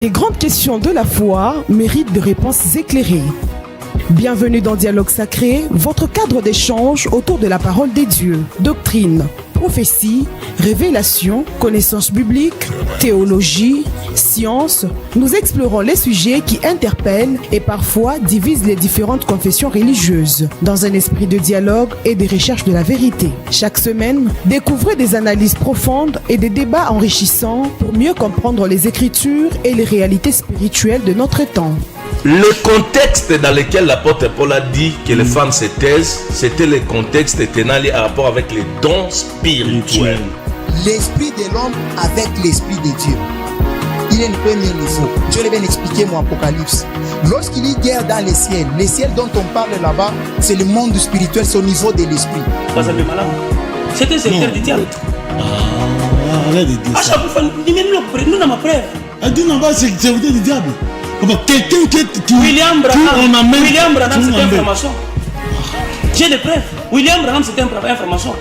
Les grandes questions de la foi méritent de réponses éclairées. Bienvenue dans Dialogue Sacré, votre cadre d'échange autour de la parole des dieux, doctrine, prophétie, révélation, connaissances bibliques, théologie, science. Nous explorons les sujets qui interpellent et parfois divisent les différentes confessions religieuses dans un esprit de dialogue et de recherche de la vérité. Chaque semaine, découvrez des analyses profondes et des débats enrichissants pour mieux comprendre les Écritures et les réalités spirituelles de notre temps. Le contexte dans lequel l'apôtre Paul a dit que les femmes se taisent, c'était le contexte tenant à rapport avec les dons spirituels. L'esprit de l'homme avec l'esprit de Dieu. Il est le premier niveau. Dieu l'a bien expliqué dans Apocalypse. Lorsqu'il y a guerre dans les ciels dont on parle là-bas, c'est le monde spirituel, c'est au niveau de l'esprit. C'était le secteur du diable. Arrête de dire ça. Nous n'avons pas preuve. Ah, tu n'as pas c'est le secteur du diable. Quelqu'un qui William Branham, c'est une information. J'ai des preuves. William Branham, c'est une information.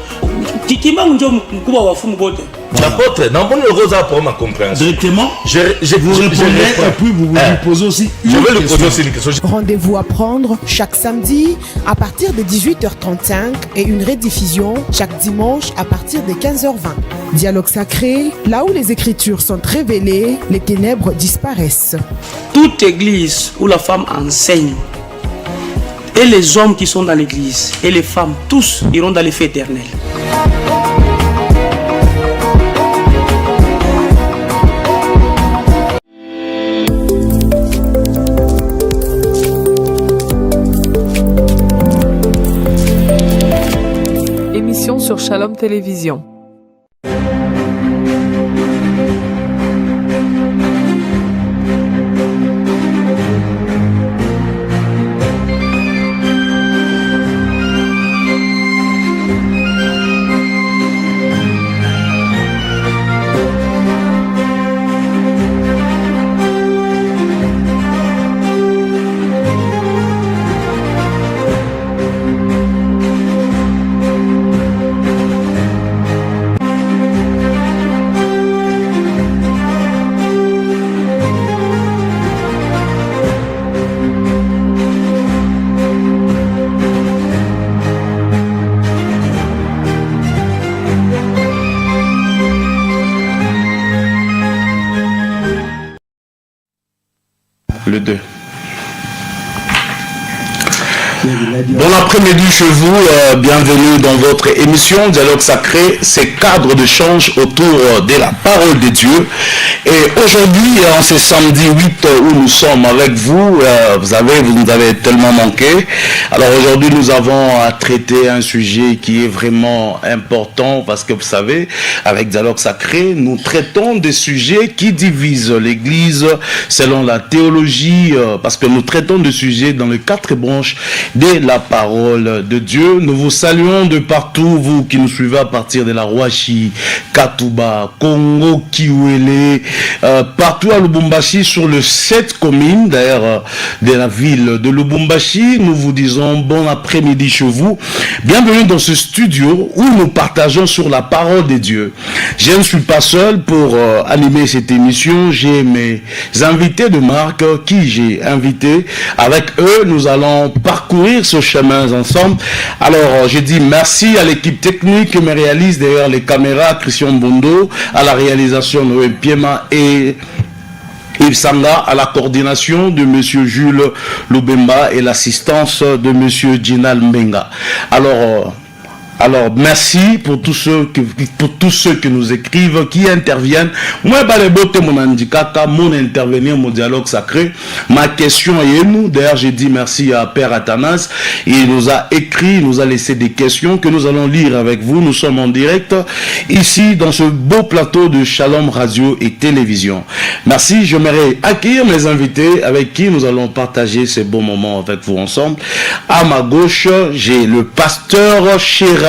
Qui m'a dit que l'apôtre, dans mon rosa pour ma compréhension. Directement, je vous répondez et puis vous lui posez aussi une question. Je vais lui poser aussi une question. Rendez-vous à prendre chaque samedi à partir de 18h35 et une rediffusion chaque dimanche à partir de 15h20. Dialogue sacré, là où les Écritures sont révélées, les ténèbres disparaissent. Toute église où la femme enseigne, et les hommes qui sont dans l'église, et les femmes, tous iront dans les feux éternels. Émission sur Shalom Télévision. Le 2. Bon après-midi chez vous, bienvenue dans votre émission Dialogue Sacré, c'est cadre de change autour de la parole de Dieu. Et aujourd'hui, en ce samedi 8 où nous sommes avec vous, vous nous avez tellement manqué. Alors aujourd'hui, nous avons à traiter un sujet qui est vraiment important parce que vous savez, avec Dialogue Sacré, nous traitons des sujets qui divisent l'Église selon la théologie, parce que nous traitons de sujets dans les 4 branches de la parole de Dieu. Nous vous saluons de partout, vous qui nous suivez à partir de la Rouachi, Katouba, Congo, Kiwele, partout à Lubumbashi, sur le 7 communes d'ailleurs de la ville de Lubumbashi. Nous vous disons bon après-midi chez vous. Bienvenue dans ce studio où nous partageons sur la parole de Dieu. Je ne suis pas seul pour animer cette émission. J'ai mes invités de marque qui j'ai invité. Avec eux, nous allons parcourir ce chemin ensemble. Alors, je dis merci à l'équipe technique qui me réalise derrière les caméras, Christian Bondo, à la réalisation Noé Piema et Yves Sanga, à la coordination de monsieur Jules Lubemba et l'assistance de monsieur Ginal Mbenga. Alors, merci pour tous ceux qui nous écrivent, qui interviennent. Moi, mon handicap, mon intervenir, mon dialogue sacré. Ma question est nous. D'ailleurs, j'ai dit merci à Père Athanas. Il nous a écrit, il nous a laissé des questions que nous allons lire avec vous. Nous sommes en direct ici dans ce beau plateau de Shalom Radio et Télévision. Merci. J'aimerais accueillir mes invités avec qui nous allons partager ces beaux moments avec vous ensemble. À ma gauche, j'ai le pasteur Chérami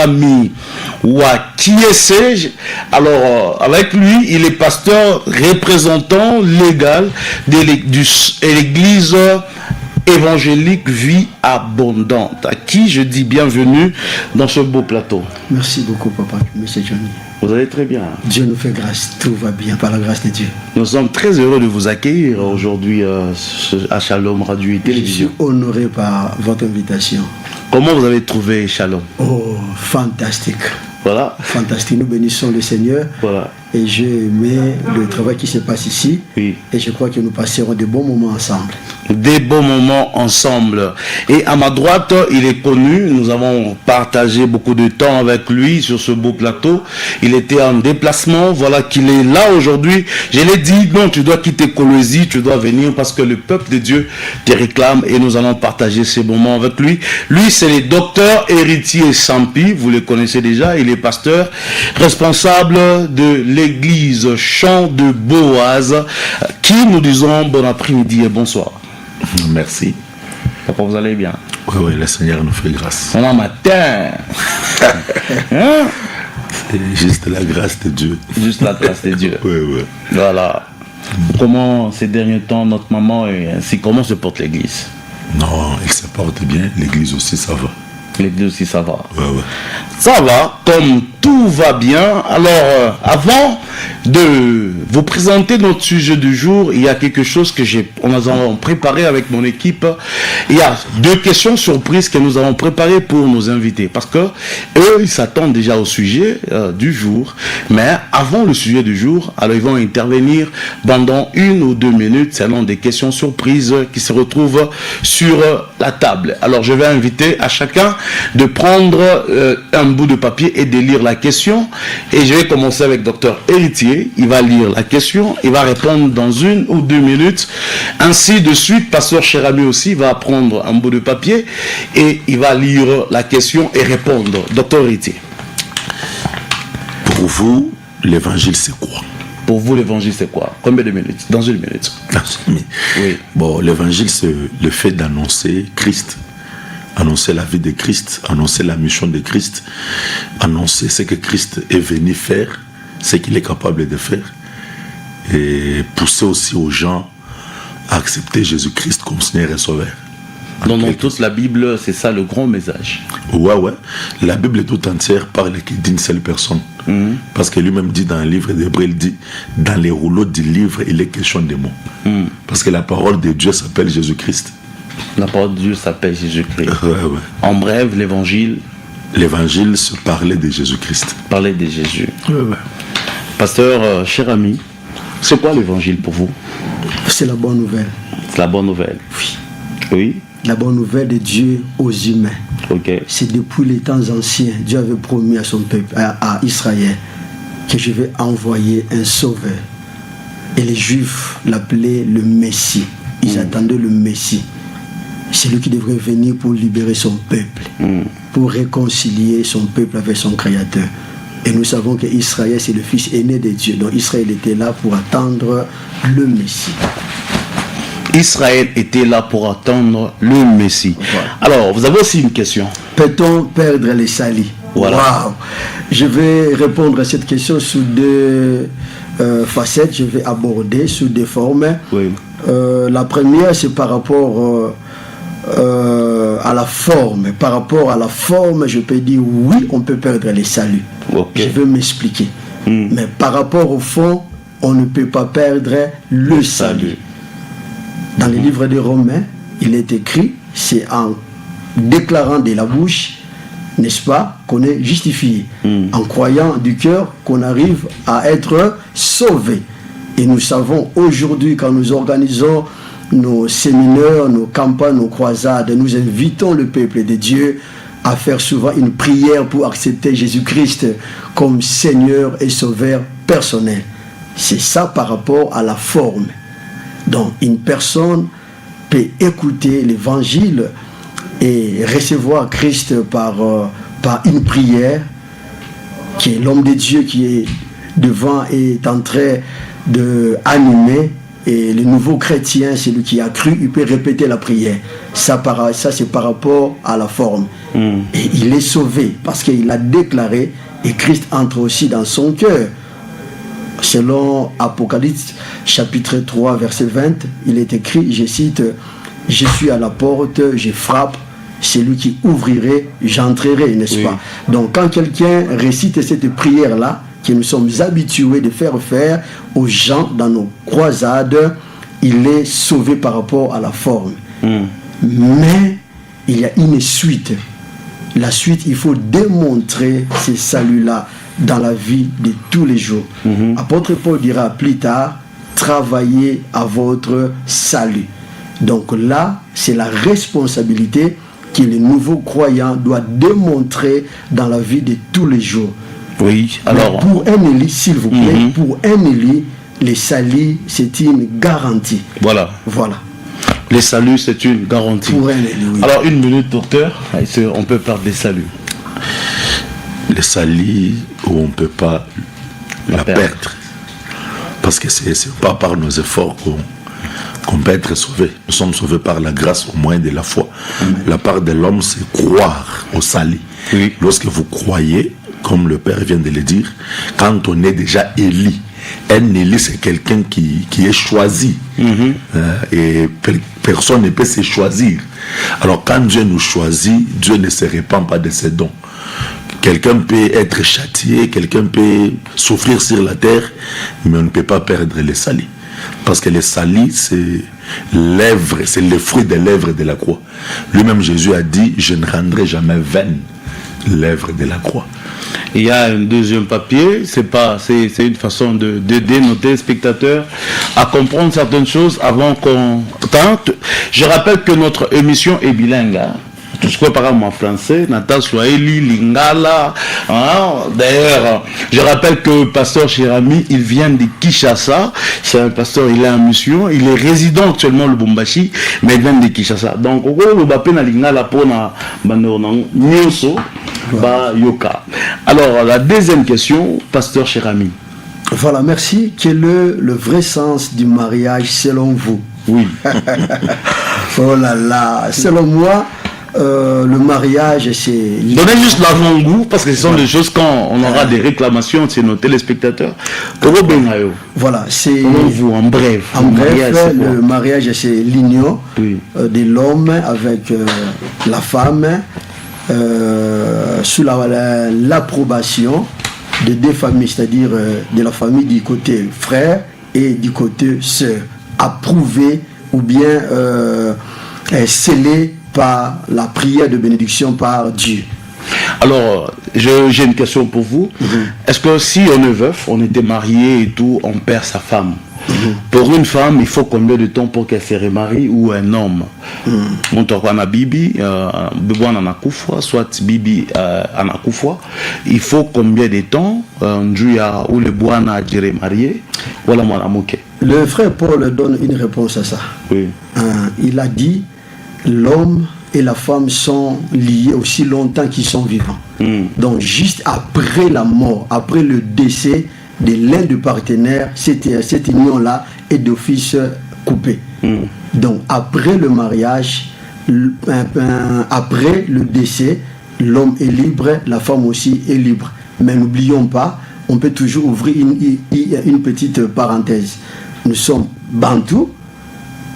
Wakiese. Alors, avec lui, il est pasteur représentant légal de l'église évangélique Vie Abondante, à qui je dis bienvenue dans ce beau plateau. Merci beaucoup, papa, monsieur Johnny. Vous allez très bien. Dieu nous fait grâce, tout va bien par la grâce de Dieu. Nous sommes très heureux de vous accueillir aujourd'hui à Shalom Radio et Télévision. Je suis honoré par votre invitation. Comment vous avez trouvé Shalom? Oh, fantastique. Voilà. Fantastique, nous bénissons le Seigneur. Voilà. Et j'ai aimé le travail qui se passe ici. Oui. Et je crois que nous passerons de bons moments ensemble. Des bons moments ensemble. Et à ma droite, il est connu. Nous avons partagé beaucoup de temps avec lui sur ce beau plateau. Il était en déplacement. Voilà qu'il est là aujourd'hui. Je l'ai dit, non, tu dois quitter Colosie, tu dois venir parce que le peuple de Dieu te réclame et nous allons partager ces moments avec lui. Lui, c'est le docteur Héritier Sampi. Vous le connaissez déjà. Il est pasteur, responsable de l'église Champ de Boaz, qui nous disons bon après-midi et bonsoir. Merci. Papa, vous allez bien? Oui, le Seigneur nous fait grâce. Bon matin. Hein? C'est juste la grâce de Dieu. Juste la grâce de Dieu. Oui. Voilà. Comment ces derniers temps notre maman et ainsi comment se porte l'église? Non, elle se porte bien. L'église aussi, ça va. L'église aussi, ça va. Ouais. Ça va, comme tout va bien. Alors, avant de vous présenter notre sujet du jour, il y a quelque chose que nous avons préparé avec mon équipe. Il y a 2 questions surprises que nous avons préparées pour nos invités. Parce que eux, ils s'attendent déjà au sujet du jour. Mais avant le sujet du jour, alors ils vont intervenir pendant 1 ou 2 minutes selon des questions surprises qui se retrouvent sur la table. Alors, je vais inviter à chacun de prendre un bout de papier et de lire la question. Et je vais commencer avec Docteur Héritier. Il va lire la question, il va répondre dans 1 ou 2 minutes. Ainsi de suite, Pasteur Cherami aussi va prendre un bout de papier et il va lire la question et répondre. Docteur Héritier. Pour vous, l'évangile c'est quoi? Pour vous, l'évangile c'est quoi? Combien de minutes? Dans 1 minute. Oui. Bon, l'évangile c'est le fait d'annoncer Christ. Annoncer la vie de Christ, annoncer la mission de Christ, annoncer ce que Christ est venu faire, ce qu'il est capable de faire, et pousser aussi aux gens à accepter Jésus-Christ comme Seigneur et Sauveur. Donc dans toute la Bible, c'est ça le grand message. Ouais. La Bible tout entière parle d'une seule personne. Parce que lui-même dit dans le livre d'Hébreux, il dit, dans les rouleaux du livre, il est question des mots. Parce que la parole de Dieu s'appelle Jésus-Christ. La parole de Dieu s'appelle Jésus-Christ. Ouais. En bref, l'évangile. L'évangile se parlait de Jésus-Christ. Parler de Jésus. Ouais. Pasteur, cher ami, c'est quoi l'évangile pour vous? C'est la bonne nouvelle. C'est la bonne nouvelle. Oui. La bonne nouvelle de Dieu aux humains. Ok. C'est depuis les temps anciens, Dieu avait promis à son peuple, à Israël, que je vais envoyer un sauveur. Et les Juifs l'appelaient le Messie. Ils attendaient le Messie. C'est lui qui devrait venir pour libérer son peuple, pour réconcilier son peuple avec son Créateur. Et nous savons que Israël, c'est le fils aîné de Dieu. Donc Israël était là pour attendre le Messie. Israël était là pour attendre le Messie. Voilà. Alors, vous avez aussi une question. Peut-on perdre les salis? Voilà. Wow. Je vais répondre à cette question sous 2 facettes. Je vais aborder sous 2 formes. Oui. La première, c'est par rapport à la forme. Par rapport à la forme, je peux dire oui, on peut perdre les saluts. Okay. Je vais m'expliquer. Mais par rapport au fond, on ne peut pas perdre le salut. Dans le livre des Romains, il est écrit, c'est en déclarant de la bouche, n'est-ce pas, qu'on est justifié. En croyant du cœur qu'on arrive à être sauvé. Et nous savons aujourd'hui, quand nous organisons nos séminaires, nos campagnes, nos croisades, nous invitons le peuple de Dieu à faire souvent une prière pour accepter Jésus-Christ comme Seigneur et Sauveur personnel. C'est ça par rapport à la forme. Donc une personne peut écouter l'évangile et recevoir Christ par une prière, qui est l'homme de Dieu qui est devant et est en train d'animer. Et le nouveau chrétien, celui qui a cru, il peut répéter la prière. Ça c'est par rapport à la forme. Et il est sauvé parce qu'il a déclaré et Christ entre aussi dans son cœur. Selon Apocalypse chapitre 3 verset 20, il est écrit, je cite, « Je suis à la porte, je frappe, celui qui ouvrirait, j'entrerai », n'est-ce pas? Donc quand quelqu'un récite cette prière-là, que nous sommes habitués de faire aux gens dans nos croisades, il est sauvé par rapport à la forme. Mais il y a une suite. La suite, il faut démontrer ces saluts-là dans la vie de tous les jours. Apôtre Paul dira plus tard, travaillez à votre salut. Donc là, c'est la responsabilité que le nouveau croyant doit démontrer dans la vie de tous les jours. Oui, alors... Mais pour un élu, s'il vous plaît, pour un élu, les saluts, c'est une garantie. Voilà. Les saluts, c'est une garantie. Pour un élu, oui. Alors, une minute, docteur, on peut parler des saluts. Les saluts, on ne peut pas la perdre. Parce que ce n'est pas par nos efforts qu'on peut être sauvé. Nous sommes sauvés par la grâce au moyen de la foi. La part de l'homme, c'est croire au salut. Oui. Lorsque vous croyez, comme le Père vient de le dire, quand on est déjà élu, un élu, c'est quelqu'un qui est choisi. Et personne ne peut se choisir. Alors quand Dieu nous choisit, Dieu ne se répand pas de ses dons. Quelqu'un peut être châtié, quelqu'un peut souffrir sur la terre, mais on ne peut pas perdre le salut. Parce que le salut, c'est l'œuvre, c'est le fruit de l'œuvre de la croix. Lui-même, Jésus a dit, je ne rendrai jamais vaine l'œuvre de la croix. Il y a un deuxième papier, c'est une façon d'aider nos téléspectateurs à comprendre certaines choses avant qu'on tente. Je rappelle que notre émission est bilingue. Tout ce qu'on parle en français, Natal Swahili, Lingala. D'ailleurs, je rappelle que pasteur Chirami, il vient de Kinshasa. C'est un pasteur, il est en mission. Il est résident actuellement au Lubumbashi, mais il vient de Kinshasa. Donc, au gros, le na Lingala pour na Nyoso, ba Yoka. Alors, la deuxième question, pasteur Chirami. Voilà, merci. Quel est le vrai sens du mariage selon vous? Oui. Oh là là, selon moi, le mariage, c'est... Donnez juste l'avant-goût, parce que ce sont des choses quand on aura des réclamations de nos téléspectateurs. Voilà, c'est... Comment vous, en bref? En bref, le mariage, c'est l'union de l'homme avec la femme sous l'approbation de deux familles, c'est-à-dire de la famille du côté frère et du côté sœur, approuvé ou bien scellé par la prière de bénédiction par Dieu. Alors, j'ai une question pour vous. Est-ce que si on est veuf, on était marié et tout, on perd sa femme? Pour une femme, il faut combien de temps pour qu'elle se remarie, ou un homme? Bibi, soit Bibi Anakufwa, il faut combien de temps ou le boana a été marié? Le frère Paul donne une réponse à ça. Oui. Il a dit, l'homme et la femme sont liés aussi longtemps qu'ils sont vivants. Donc juste après la mort, après le décès de l'un des partenaires, cette union-là est d'office coupée. Donc après le mariage, après le décès, l'homme est libre, la femme aussi est libre. Mais n'oublions pas, on peut toujours ouvrir une petite parenthèse. Nous sommes bantous,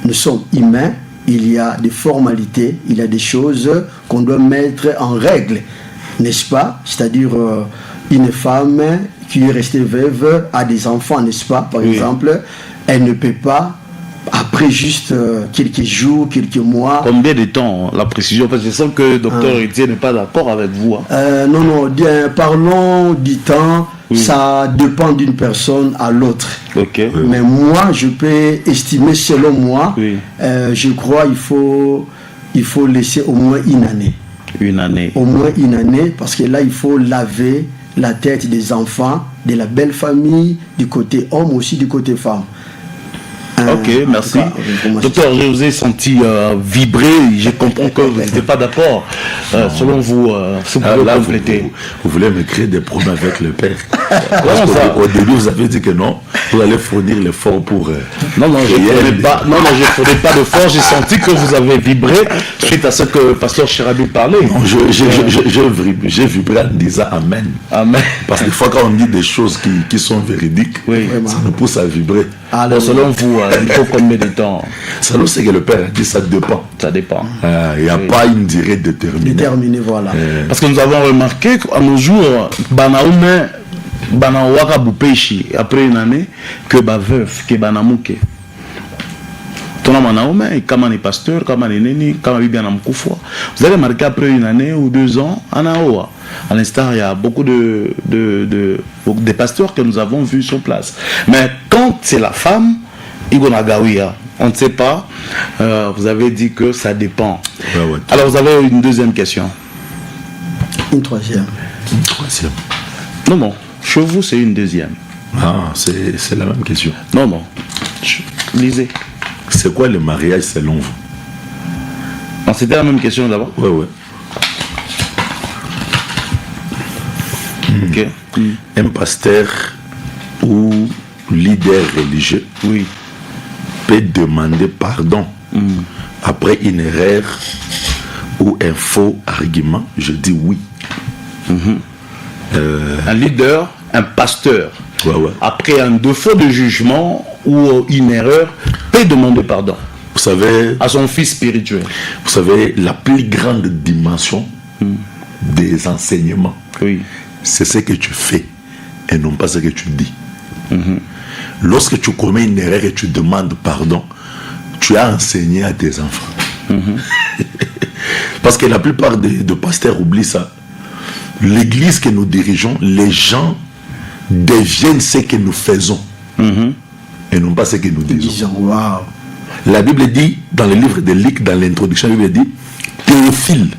nous sommes humains, il y a des formalités, il y a des choses qu'on doit mettre en règle, n'est-ce pas? C'est-à-dire une femme qui est restée veuve a des enfants, n'est-ce pas? Par exemple, elle ne peut pas, après juste quelques jours, quelques mois... Combien de temps, la précision? Parce que je sens que le docteur Etienne n'est pas d'accord avec vous. Non, parlons du temps, ça dépend d'une personne à l'autre. Mais moi, je peux estimer, selon moi, je crois il faut laisser au moins une année. Une année. Au moins une année, parce que là, il faut laver la tête des enfants, de la belle famille, du côté homme aussi, du côté femme. Ok, merci. Docteur, je vous ai senti vibrer, je comprends que vous n'étiez pas d'accord. Selon vous, si vous pouvez compléter. Vous voulez me créer des problèmes avec le Père. Au début, vous avez dit que non, vous allez fournir l'effort pour... Non, je ne fournis pas d'effort, j'ai senti que vous avez vibré suite à ce que le pasteur Chirabi parlait. Non, j'ai vibré en disant Amen. Amen. Parce que des fois, quand on dit des choses qui sont véridiques, ça nous pousse à vibrer. Alors, selon vous, il faut combien de temps? Selon ce que le Père a dit, ça dépend. Ça dépend. Il n'y a pas une durée déterminée. Déterminée, voilà. Parce que nous avons remarqué qu'à nos jours, Banaoume, bana waka bupeshi après une année que ba veuf que bana muke tona manaome kama ni pasteur kama ni nini kama bibi ana mkufwa. Vous allez remarquer après une année ou 2 ans anaoa. À l'instant, il y a beaucoup de pasteurs que nous avons vus sur place. Mais quand c'est la femme, Igonagawia, on ne sait pas. Vous avez dit que ça dépend. Ouais. Alors vous avez une deuxième question. Une troisième. Non. Chez vous, c'est une deuxième. Ah, c'est la même question. Non. Lisez. C'est quoi le mariage selon vous? Non, c'était la même question d'abord. Ouais. Ok. Un pasteur ou leader religieux peut demander pardon après une erreur ou un faux argument. Je dis oui. Un leader, un pasteur, après un défaut de jugement ou une erreur, peut demander pardon. Vous savez, à son fils spirituel. Vous savez, la plus grande dimension des enseignements, c'est ce que tu fais et non pas ce que tu dis. Lorsque tu commets une erreur et tu demandes pardon, tu as enseigné à tes enfants. Parce que la plupart des pasteurs oublient ça. L'église que nous dirigeons, les gens deviennent ce que nous faisons et non pas ce que nous disons. Wow. La Bible dit, dans le livre de Luc, dans l'introduction, la Bible dit, Théophile,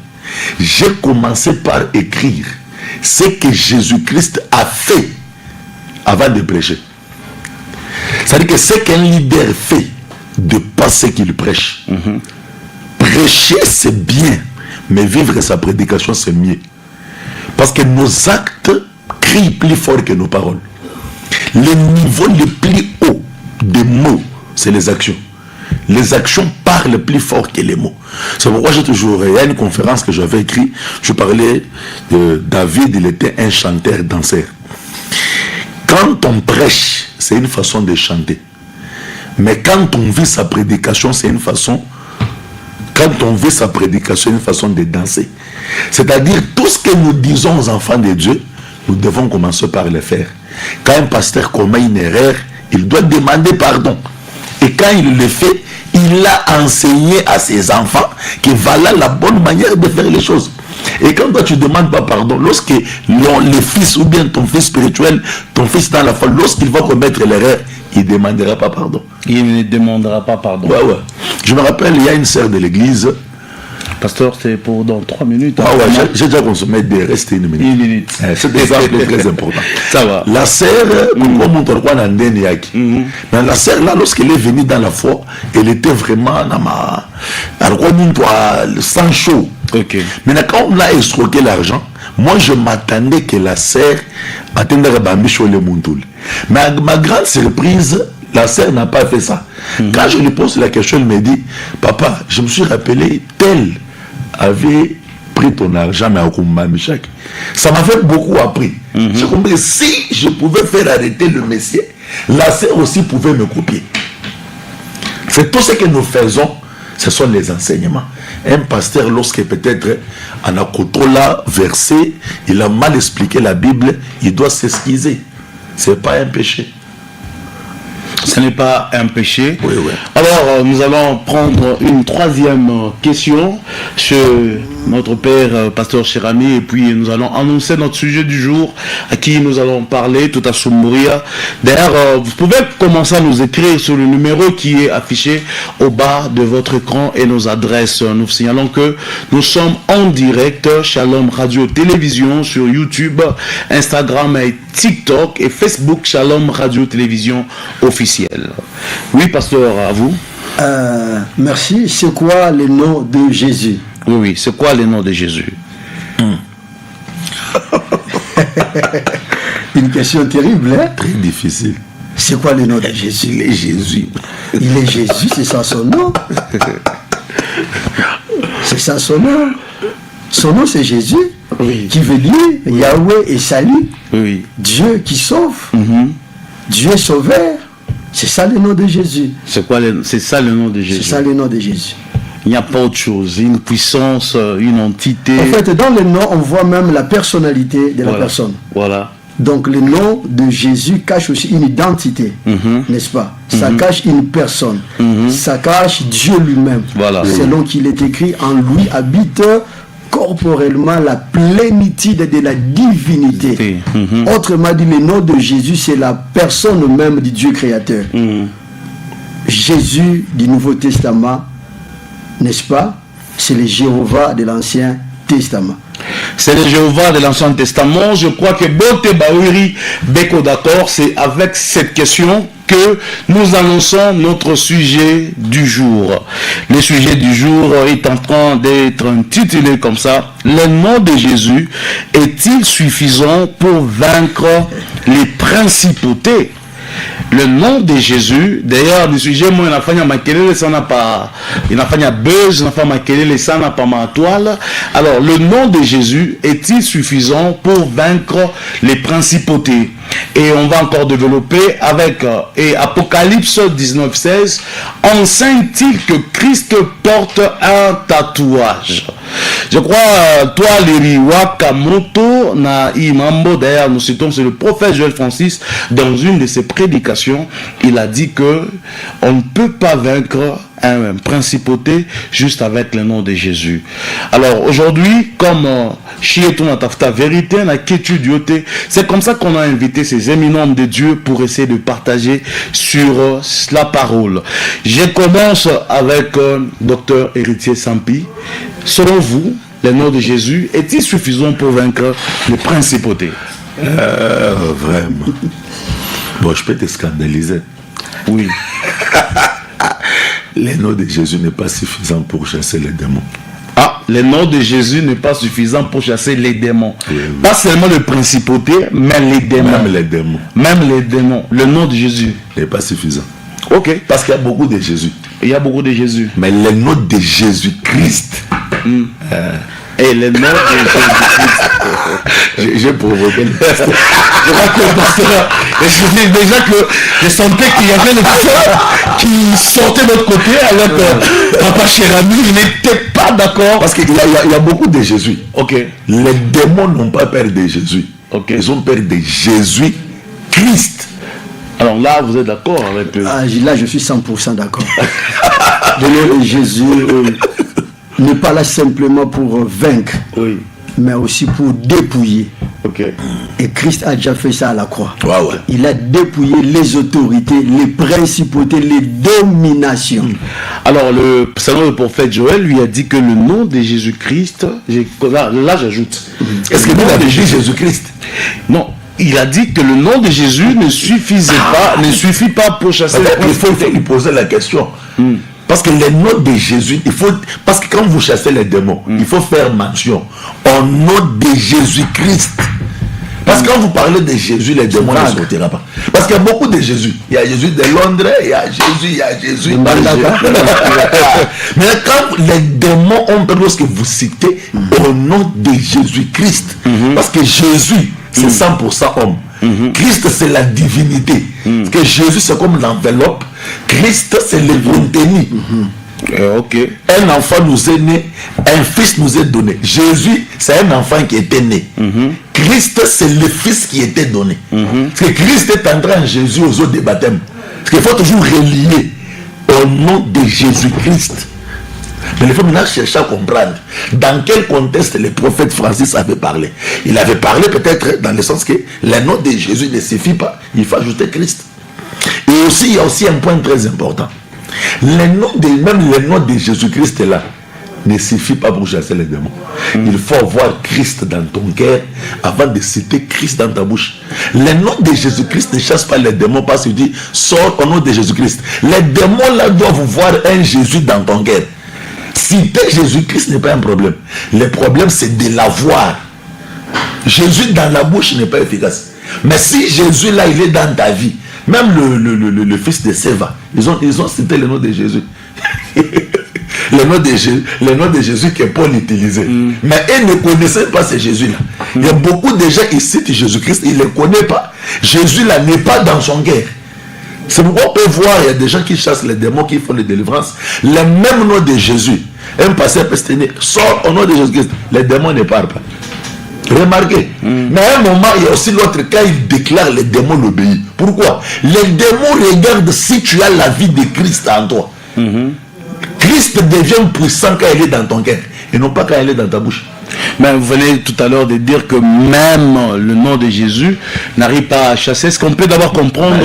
j'ai commencé par écrire ce que Jésus-Christ a fait avant de prêcher. C'est-à-dire que ce qu'un leader fait de pas ce qu'il prêche. Prêcher, c'est bien, mais vivre sa prédication, c'est mieux. Parce que nos actes crient plus fort que nos paroles. Le niveau le plus haut des mots, c'est les actions. Les actions parlent plus fort que les mots. C'est pourquoi j'ai toujours... Il y a une conférence que j'avais écrite, je parlais de David, il était un chanteur, danseur. Quand on prêche, c'est une façon de chanter. Mais quand on vit sa prédication, c'est une façon... Quand on vit sa prédication, c'est une façon de danser. C'est-à-dire, tout ce que nous disons aux enfants de Dieu, nous devons commencer par le faire. Quand un pasteur commet une erreur, il doit demander pardon. Et quand il le fait, il a enseigné à ses enfants que voilà la bonne manière de faire les choses. Et quand toi tu ne demandes pas pardon, lorsque le fils ou bien ton fils spirituel, ton fils dans la foi, lorsqu'il va commettre l'erreur, il ne demandera pas pardon. Il ne demandera pas pardon. Ouais. Je me rappelle, il y a une sœur de l'église. Pasteur, c'est pour dans 3 minutes. J'ai déjà consommé des restes 1 minute. 1 minute. Cet exemple est très important. Ça va. La sœur, mais la sœur, là, lorsqu'elle est venue dans la foi, elle était vraiment sans chaud. Maintenant, quand on a escroqué l'argent, moi je m'attendais que la sœur attendrait le Muntoul. Mais à ma grande surprise, la sœur n'a pas fait ça. Quand je lui pose la question, elle me dit, papa, je me suis rappelé, tel avait pris ton argent, mais à Kumba Michak. Ça m'a fait beaucoup appris. J'ai compris, si je pouvais faire arrêter le Messie, la sœur aussi pouvait me copier. C'est tout ce que nous faisons, ce sont les enseignements. Un pasteur, lorsque peut-être en a Kotola versé, il a mal expliqué la Bible, il doit s'excuser. Ce n'est pas un péché. Ce n'est pas un péché. Oui. Alors, nous allons prendre une troisième question chez notre père, pasteur Chérami, et puis nous allons annoncer notre sujet du jour, à qui nous allons parler tout à Soumouria. D'ailleurs, vous pouvez commencer à nous écrire sur le numéro qui est affiché au bas de votre écran et nos adresses. Nous signalons que nous sommes en direct, Shalom Radio Télévision, sur YouTube, Instagram et TikTok et Facebook, Shalom Radio Télévision officielle. Oui, pasteur, à vous. Merci. C'est quoi le nom de Jésus? Oui, c'est quoi le nom de Jésus? Une question terrible, hein? Très difficile. C'est quoi le nom de Jésus? Il est Jésus. Il est Jésus, c'est ça son nom. C'est ça son nom. Son nom c'est Jésus, qui veut dire Yahweh et salut. Dieu qui sauve. Dieu sauveur. C'est ça le nom de Jésus. C'est ça le nom de Jésus. C'est ça le nom de Jésus. Il n'y a pas autre chose, une puissance, une entité. En fait, dans le nom, on voit même la personnalité de la personne. Voilà. Donc le nom de Jésus cache aussi une identité, n'est-ce pas? Ça cache une personne, ça cache Dieu lui-même. Voilà. Selon qu'il est écrit, en lui habite corporellement la plénitude de la divinité. Autrement dit, le nom de Jésus, c'est la personne même du Dieu créateur. Jésus du Nouveau Testament, n'est-ce pas? C'est le Jéhovah de l'Ancien Testament. C'est le Jéhovah de l'Ancien Testament. Je crois que Bote Baouri Beko d'accord, c'est avec cette question que nous annonçons notre sujet du jour. Le sujet du jour est en train d'être intitulé comme ça. Le nom de Jésus est-il suffisant pour vaincre les principautés? Le nom de Jésus, d'ailleurs, le sujet, moi, il a fait makelele, ça n'a pas, il a fait buzz, il a fait makelele, ça n'a pas ma toile. Alors, le nom de Jésus est-il suffisant pour vaincre les principautés? Et on va encore développer avec Apocalypse 19:16. Enseigne-t-il que Christ porte un tatouage? Je crois, toi, Léry Wakamoto, na Imambo, d'ailleurs, nous citons, c'est le prophète Joël Francis, dans une de ses prédications, il a dit que on ne peut pas vaincre une principauté juste avec le nom de Jésus. Alors, aujourd'hui, comme vérité, c'est comme ça qu'on a invité ces éminents de Dieu pour essayer de partager sur la parole. Je commence avec Dr Héritier Sampi. Selon vous, le nom de Jésus est-il suffisant pour vaincre les principautés? Vraiment. Bon, je peux te scandaliser. Oui. Le nom de Jésus n'est pas suffisant pour chasser les démons. Ah, le nom de Jésus n'est pas suffisant pour chasser les démons. Oui, oui. Pas seulement les principautés, mais les démons. Même les démons. Même les démons. Le nom de Jésus n'est pas suffisant. Ok. Parce qu'il y a beaucoup de Jésus. Il y a beaucoup de Jésus. Mais le nom de Jésus-Christ. Et le nom de Jésus-Christ. J'ai provoqué le pasteur. Je crois que le pasteur, je dis déjà que je sentais qu'il y avait le feu qui sortait de l'autre côté, alors que Papa Chérami, il n'était pas d'accord. Parce qu'il y a beaucoup de Jésus. Ok. Les démons n'ont pas peur de Jésus. Ok. Ils ont peur de Jésus-Christ. Alors là, vous êtes d'accord avec eux? Là, je suis 100% d'accord. Jésus n'est pas là simplement pour vaincre, oui, mais aussi pour dépouiller. Okay. Et Christ a déjà fait ça à la croix. Ouais, ouais. Il a dépouillé les autorités, les principautés, les dominations. Alors, selon le prophète Joël, lui a dit que le nom de Jésus-Christ, là j'ajoute. Est-ce que le nom de Jésus-Christ? Non. Il a dit que le nom de Jésus ne suffit pas pour chasser les principautés. Il faut lui poser la question. Parce que le nom de Jésus, parce que quand vous chassez les démons, il faut faire mention au nom de Jésus-Christ. Parce que quand vous parlez de Jésus, les démons ne sortiront pas. Parce qu'il y a beaucoup de Jésus. Il y a Jésus de Londres, il y a Jésus. Mais quand les démons ont peur, lorsque vous citez au nom de Jésus-Christ, parce que Jésus, c'est 100% homme. Christ, c'est la divinité. Parce que Jésus, c'est comme l'enveloppe. Christ, c'est le contenu. Okay. Un enfant nous est né, un fils nous est donné. Jésus, c'est un enfant qui était né. Christ, c'est le fils qui était donné. Parce que Christ est entré en Jésus aux eaux de baptême. Parce qu'il faut toujours relier au nom de Jésus-Christ. Mais il faut maintenant chercher à comprendre dans quel contexte le prophète Francis avait parlé. Il avait parlé peut-être dans le sens que le nom de Jésus ne suffit pas. Il faut ajouter Christ. Et aussi, il y a aussi un point très important. Même le nom de Jésus-Christ est là. Ne suffit pas pour chasser les démons. Il faut avoir Christ dans ton cœur avant de citer Christ dans ta bouche. Le nom de Jésus-Christ ne chasse pas les démons parce qu'il dit sors au nom de Jésus-Christ. Les démons là doivent voir un Jésus dans ton cœur. Citer Jésus-Christ n'est pas un problème. Le problème c'est de l'avoir. Jésus dans la bouche n'est pas efficace. Mais si Jésus là il est dans ta vie, même le fils de Séva, ils ont cité le nom de Jésus. le nom de Jésus que Paul utilisait. Mais ils ne connaissaient pas ce Jésus-là. Il y a beaucoup de gens qui citent Jésus-Christ, ils ne le connaissent pas. Jésus-là n'est pas dans son cœur. C'est pourquoi on peut voir, il y a des gens qui chassent les démons, qui font les délivrances. Le même nom de Jésus, un pasteur peut se tenir, sort au nom de Jésus-Christ. Les démons ne parlent pas. Remarquez. Mais à un moment, il y a aussi l'autre cas, il déclare les démons l'obéissent. Pourquoi? Les démons regardent si tu as la vie de Christ en toi. Christ devient puissant quand il est dans ton cœur et non pas quand il est dans ta bouche. Mais vous venez tout à l'heure de dire que même le nom de Jésus n'arrive pas à chasser. Est-ce qu'on peut d'abord comprendre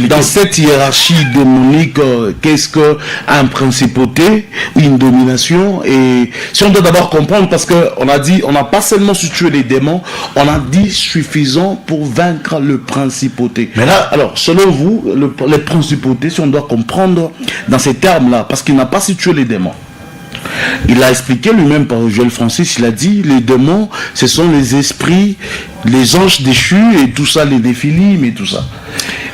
dans cette hiérarchie démonique qu'est-ce qu'une principauté, une domination? Et si on doit d'abord comprendre, parce qu'on a dit, on n'a pas seulement situé les démons, on a dit suffisant pour vaincre le principauté. Mais là, alors, selon vous, les principautés, si on doit comprendre dans ces termes-là, parce qu'il n'a pas situé les démons. Il a expliqué lui-même par Joël Francis, il a dit les démons, ce sont les esprits, les anges déchus et tout ça, les néphilim et tout ça.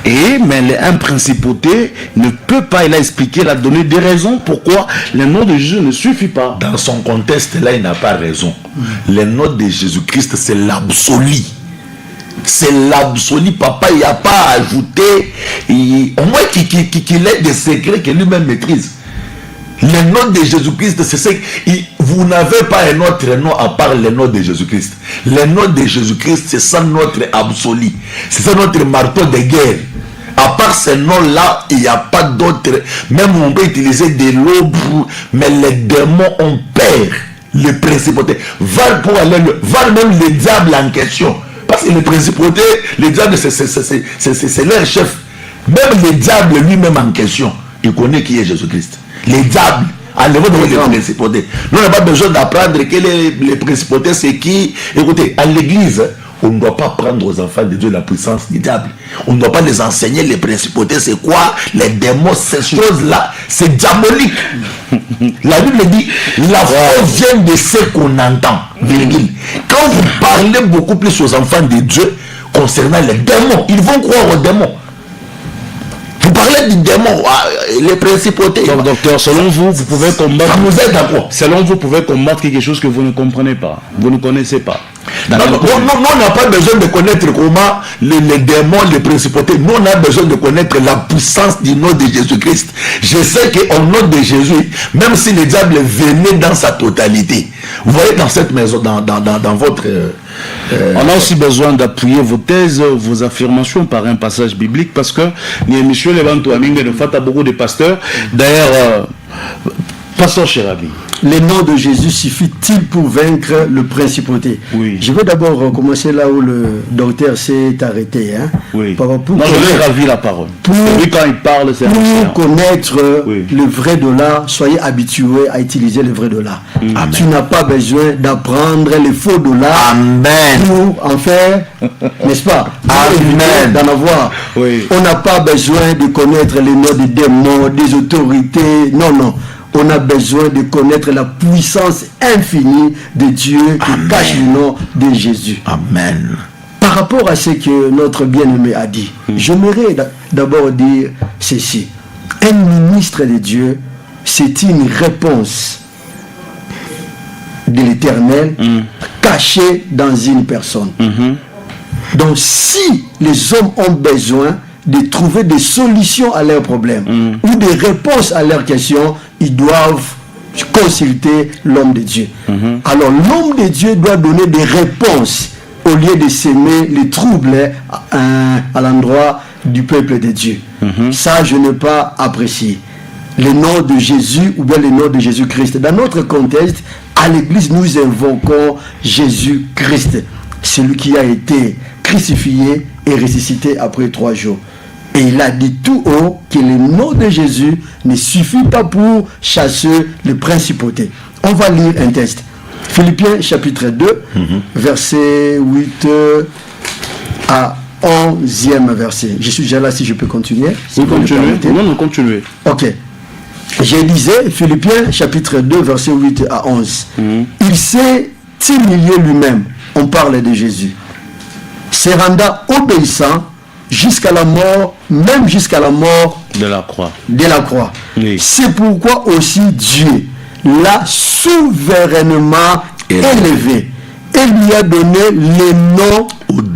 Mais un principauté ne peut pas, il a expliqué, il a donné des raisons pourquoi le nom de Jésus ne suffit pas. Dans son contexte là, il n'a pas raison. Le nom de Jésus-Christ, c'est l'absolu. C'est l'absolu, papa, il n'y a pas à ajouter. Au moins qu'il ait des secrets que lui-même maîtrise. Le nom de Jésus-Christ, c'est ce que vous n'avez pas un autre nom à part le nom de Jésus-Christ. Le nom de Jésus-Christ, c'est ça notre absolu. C'est ça notre marteau de guerre. À part ce nom-là, il n'y a pas d'autre. Même on peut utiliser des lots, mais les démons ont peur. Les principautés. Va même les diables en question. Parce que les principautés, les diables, c'est leur chef. Même les diables lui-même en question, il connaît qui est Jésus-Christ. Les diables, enlevez donc les principautés. Nous n'avons pas besoin d'apprendre que les principautés c'est qui. Écoutez, à l'église, on ne doit pas prendre aux enfants de Dieu la puissance du diable. On ne doit pas les enseigner les principautés, c'est quoi, les démons, ces choses-là, c'est diabolique. La Bible dit, la foi vient de ce qu'on entend. Quand vous parlez beaucoup plus aux enfants de Dieu concernant les démons, ils vont croire aux démons. Vous parlez du démon, les principautés. Donc, docteur, selon vous, vous pouvez combattre. Ça vous aide à quoi? Selon vous, pouvez combattre quelque chose que vous ne comprenez pas, vous ne connaissez pas. Non, on n'a pas besoin de connaître comment les démons, les principautés. Nous, on a besoin de connaître la puissance du nom de Jésus-Christ. Je sais qu'au nom de Jésus, même si le diable venait dans sa totalité, vous voyez dans cette maison, dans votre... On a aussi besoin d'appuyer vos thèses, vos affirmations par un passage biblique, parce que monsieur Levanto Amingue de Fata, beaucoup de pasteurs, d'ailleurs, pasteur Cherabi. Le nom de Jésus suffit-il pour vaincre le principauté? Oui. Je vais d'abord commencer là où le docteur s'est arrêté. Hein, oui. Je vais ravir la parole. Lui, quand il parle, c'est pour connaître le vrai dollar, soyez habitués à utiliser le vrai dollar. Tu n'as pas besoin d'apprendre les faux dollars. Amen. Pour en faire, n'est-ce pas? Amen. D'en avoir. Oui. On n'a pas besoin de connaître les noms des démons, des autorités. Non, non. On a besoin de connaître la puissance infinie de Dieu qui cache le nom de Jésus. Amen. Par rapport à ce que notre bien-aimé a dit, j'aimerais d'abord dire ceci. Un ministre de Dieu, c'est une réponse de l'Éternel cachée dans une personne. Donc si les hommes ont besoin de trouver des solutions à leurs problèmes ou des réponses à leurs questions, ils doivent consulter l'homme de Dieu. Alors l'homme de Dieu doit donner des réponses au lieu de s'aimer les troubles à l'endroit du peuple de Dieu. Ça, je n'ai pas apprécié. Le nom de Jésus ou bien le nom de Jésus-Christ. Dans notre contexte, à l'église, nous invoquons Jésus-Christ, celui qui a été crucifié et ressuscité après 3 jours. Et il a dit tout haut que le nom de Jésus ne suffit pas pour chasser les principautés. On va lire un texte. Philippiens chapitre 2, verset 8 à 11e verset. Je suis déjà là si je peux continuer. Si vous continuez. Non, continuez. Ok. Je disais, Philippiens chapitre 2, verset 8 à 11. Il s'est humilié lui-même. On parle de Jésus. Se rendant obéissant jusqu'à la mort, même jusqu'à la mort de la croix. Oui. C'est pourquoi aussi Dieu l'a souverainement élevé et lui a donné le nom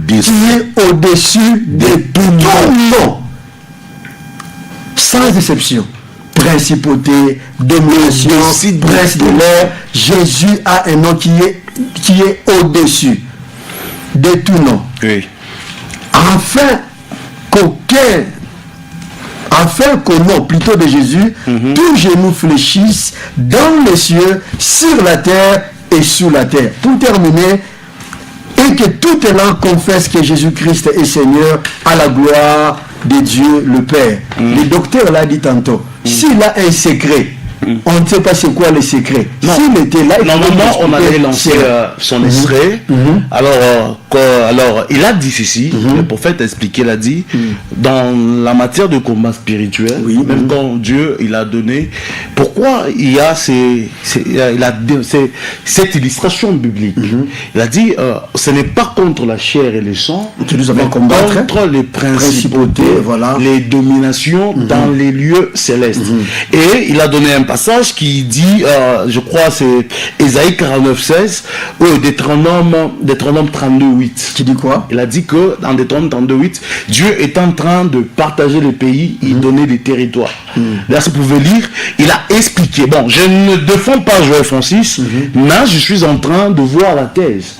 qui est au-dessus de tout nom, sans exception. Principauté, domination, prince de l'air, Jésus a un nom qui est au-dessus. de tout nom. Oui. Afin qu'au nom plutôt de Jésus, tous genoux fléchissent dans les cieux, sur la terre et sous la terre. Pour terminer, et que toute langue confesse que Jésus-Christ est Seigneur à la gloire de Dieu le Père. Le docteur l'a dit tantôt. S'il a un secret, on ne sait pas c'est quoi le secret. S'il était là, normalement on avait lancé son extrait. Alors il a dit ceci, le prophète a expliqué, il a dit, dans la matière de combat spirituel, même quand Dieu il a donné, pourquoi il y a cette illustration biblique. Il a dit, ce n'est pas contre la chair et le sang, mais contre les principautés, voilà, les dominations dans les lieux célestes. Et il a donné un passage qui dit, je crois c'est Ésaïe 49:16, ou Deutéronome 32:8. Qui dit quoi? Il a dit que dans Deutéronome 32:8, Dieu est en train de partager les pays, il donnait des territoires. Là, vous pouvez lire, il a expliqué. Bon, je ne défends pas Joël Francis, mais je suis en train de voir la thèse.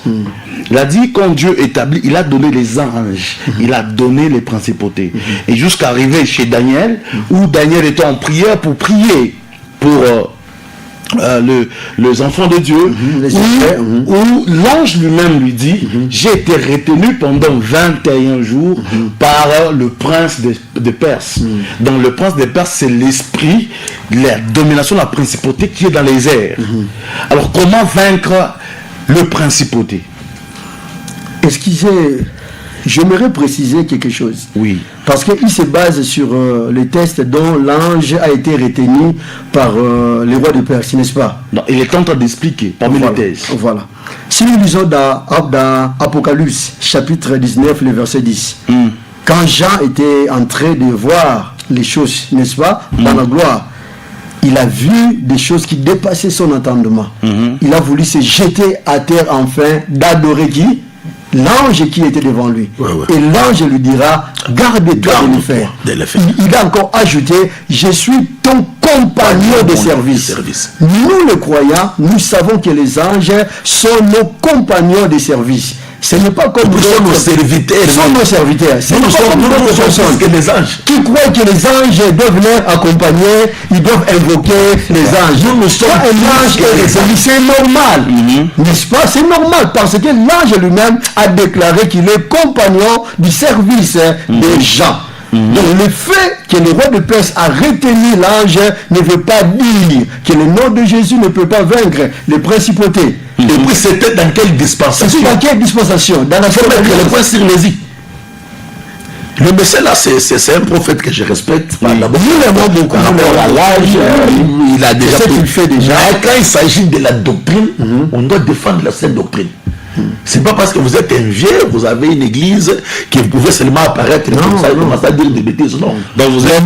Il a dit, quand Dieu établit, il a donné les anges, il a donné les principautés. Et jusqu'à arriver chez Daniel, où Daniel était en prière pour prier pour les enfants de Dieu, où l'ange lui-même lui dit, j'ai été retenu pendant 21 jours par le prince de Perse. Donc le prince de Perse, c'est l'esprit, la domination, la principauté qui est dans les airs. Alors comment vaincre le principauté? Excusez, j'aimerais préciser quelque chose. Oui. Parce qu'il se base sur les tests dont l'ange a été retenu par les rois de Perse, n'est-ce pas? Non, il est en train d'expliquer parmi les thèses. Voilà. Si nous lisons dans Apocalypse, chapitre 19, le verset 10, quand Jean était en train de voir les choses, n'est-ce pas, dans la gloire, il a vu des choses qui dépassaient son entendement. Il a voulu se jeter à terre enfin, d'adorer qui? L'ange qui était devant lui. Et l'ange lui dira, garde-toi de le faire. Il a encore ajouté, je suis ton compagnon de service. Nous les croyants, nous savons que les anges sont nos compagnons de service. Ce n'est pas comme nous sommes nos serviteurs. Nos serviteurs. Ce n'est pas comme d'autres personnes que les anges qui croient que les anges doivent les accompagner, ils doivent invoquer les anges. Nous sommes un ange et c'est normal, n'est-ce pas? C'est normal parce que l'ange lui-même a déclaré qu'il est compagnon du service des gens. Donc le fait que le roi de Perse a retenu l'ange ne veut pas dire que le nom de Jésus ne peut pas vaincre les principautés. Et puis c'était dans quelle dispensation? C'est dans quelle dispensation? Dans la le prince Sirlési. Le monsieur là, c'est un prophète que je respecte. Nous l'aimons beaucoup. À l'âge, il a déjà tout fait déjà. Mais quand il s'agit de la doctrine, on doit défendre la sainte doctrine. C'est pas parce que vous êtes un vieux, vous avez une église que vous pouvez seulement apparaître et commencer à dire des bêtises. Non. Donc vous êtes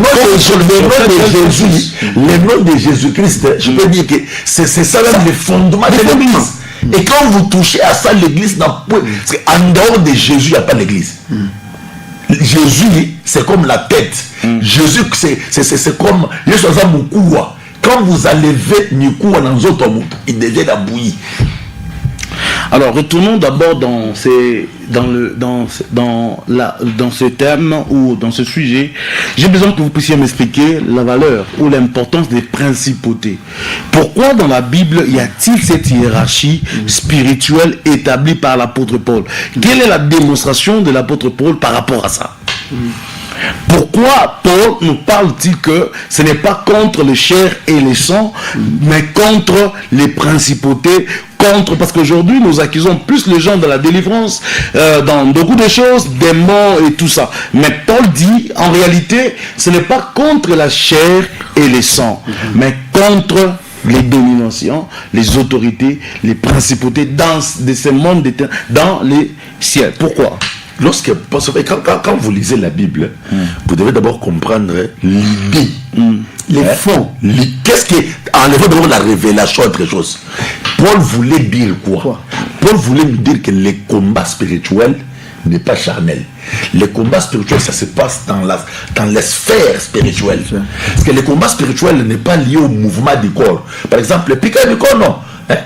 le nom de Jésus-Christ, je peux dire que c'est ça même le fondement de l'église. Et quand vous touchez à ça, l'église n'a pas. Parce qu'en dehors de Jésus, il n'y a pas l'église. Jésus, c'est comme la tête. Jésus, c'est comme quand vous enlevez Nikoua dans les autres, il devient la bouillie. Alors retournons d'abord dans ce thème ou dans ce sujet. J'ai besoin que vous puissiez m'expliquer la valeur ou l'importance des principautés. Pourquoi dans la Bible y a-t-il cette hiérarchie spirituelle établie par l'apôtre Paul? Quelle est la démonstration de l'apôtre Paul par rapport à ça? Pourquoi Paul nous parle-t-il que ce n'est pas contre le chair et le sang, mais contre les principautés, parce qu'aujourd'hui nous accusons plus les gens de la délivrance dans beaucoup de choses, des morts et tout ça. Mais Paul dit, en réalité, ce n'est pas contre la chair et le sang, mais contre les dominations, les autorités, les principautés dans ces mondes, dans les ciels. Pourquoi? Quand vous lisez la Bible, vous devez d'abord comprendre l'idée, les fonds. Qu'est-ce qui est enlevé d'abord la révélation, autre chose. Paul voulait dire quoi? Paul voulait nous dire que les combats spirituels n'est pas charnel. Les combats spirituels, ça se passe dans les sphères spirituelles. Parce que les combats spirituels n'est pas lié au mouvement du corps. Par exemple, le piquet du corps, non.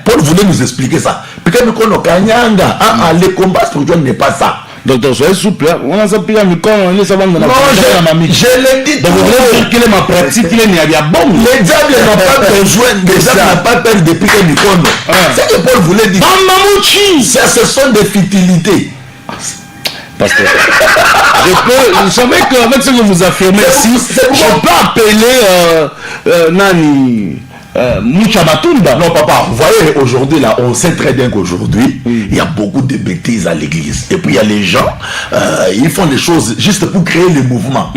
Paul voulait nous expliquer ça. Le combat spirituel n'est pas ça. Docteur, soyez souple. On a ça pire mais quand on est ça va dans la je l'ai dit. Donc vous voulez dire qu'il est ma pratique, il est bien bon. Le diable n'a pas besoin, le diable n'a pas peur depuis que Nicono. C'est que Paul voulait dire. Ça, ce sont des futilités. Pasteur, vous savez qu'avec ce que vous affirmez ici, je peux appeler Nani Mouchabatunda. Non, papa, vous voyez, aujourd'hui, là, on sait très bien qu'aujourd'hui, il y a beaucoup de bêtises à l'église. Et puis, il y a les gens, ils font des choses juste pour créer les mouvements.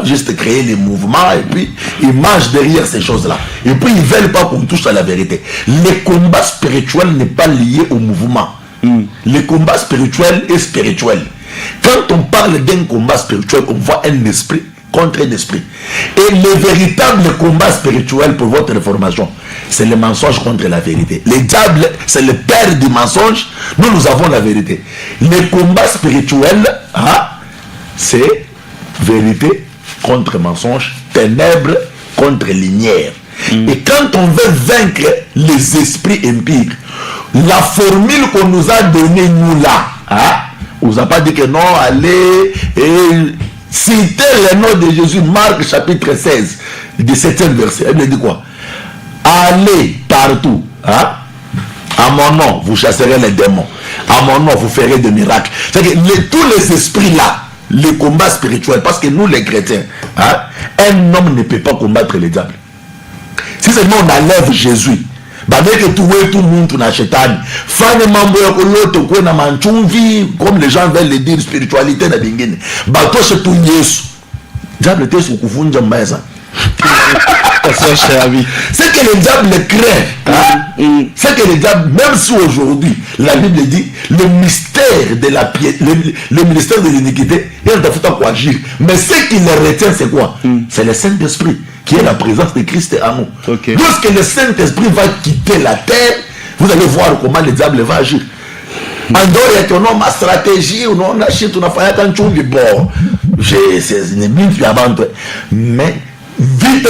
Juste créer les mouvements, et puis, ils marchent derrière ces choses-là. Et puis, ils ne veulent pas qu'on touche à la vérité. Le combat spirituel n'est pas lié au mouvement. Le combat spirituel est spirituel. Quand on parle d'un combat spirituel, on voit un esprit contre un esprit. Et le véritable combat spirituel, pour votre information, c'est le mensonge contre la vérité. Le diable, c'est le père du mensonge. Nous avons la vérité. Le combat spirituel, c'est vérité contre mensonge, ténèbres contre lumière. Et quand on veut vaincre les esprits impurs, la formule qu'on nous a donnée, nous là, on nous a pas dit que non, allez et citer le nom de Jésus, Marc chapitre 16, 17e verset. Elle dit quoi? Allez partout, à mon nom, vous chasserez les démons. À mon nom, vous ferez des miracles. C'est que tous les esprits là, le combat spirituel, parce que nous les chrétiens, un homme ne peut pas combattre le diable. Si seulement on enlève Jésus, tout le monde na chetani fane mambo ya koloto kwa na manchumvi comme les gens veulent le dire spiritualité na bingine batoshe tu Yesu diable tesu kuvunja mbaya. C'est que le diable craint. C'est que le diable, même si aujourd'hui la Bible dit le mystère de la piété, le ministère de l'iniquité, il doit faut agir. Mais ce qui le retient, c'est quoi? C'est le Saint-Esprit qui est la présence de Christ en nous. Lorsque le Saint-Esprit va quitter la terre, vous allez voir comment le diable va agir. En dehors, il y a ma stratégie, on a acheté, on a fait un chou de bord. C'est une minute avant. Mais vite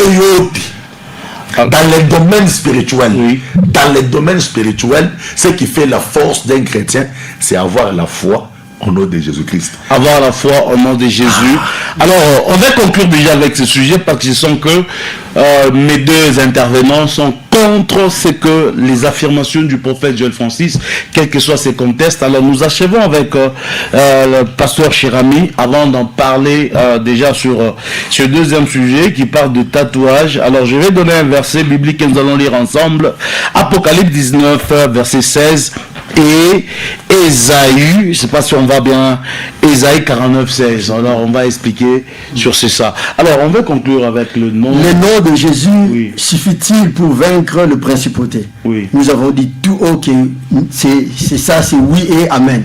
dans les domaines spirituels, dans les domaines spirituels, ce qui fait la force d'un chrétien, c'est avoir la foi au nom de Jésus-Christ. Avoir la foi au nom de Jésus. Alors, on va conclure déjà avec ce sujet parce que je sens que mes deux intervenants sont contre ce que les affirmations du prophète Joël Francis, quels que soient ces contextes. Alors, nous achevons avec le pasteur Chirami avant d'en parler déjà sur ce deuxième sujet qui parle de tatouage. Alors, je vais donner un verset biblique que nous allons lire ensemble. Apocalypse 19, verset 16. Et Ésaïe, je ne sais pas si on va bien, Ésaïe 49, 16. Alors on va expliquer sur ça. Alors on va conclure avec le nom. Le nom de Jésus suffit-il pour vaincre le principauté? Nous avons dit tout ok, c'est ça, c'est oui et amen.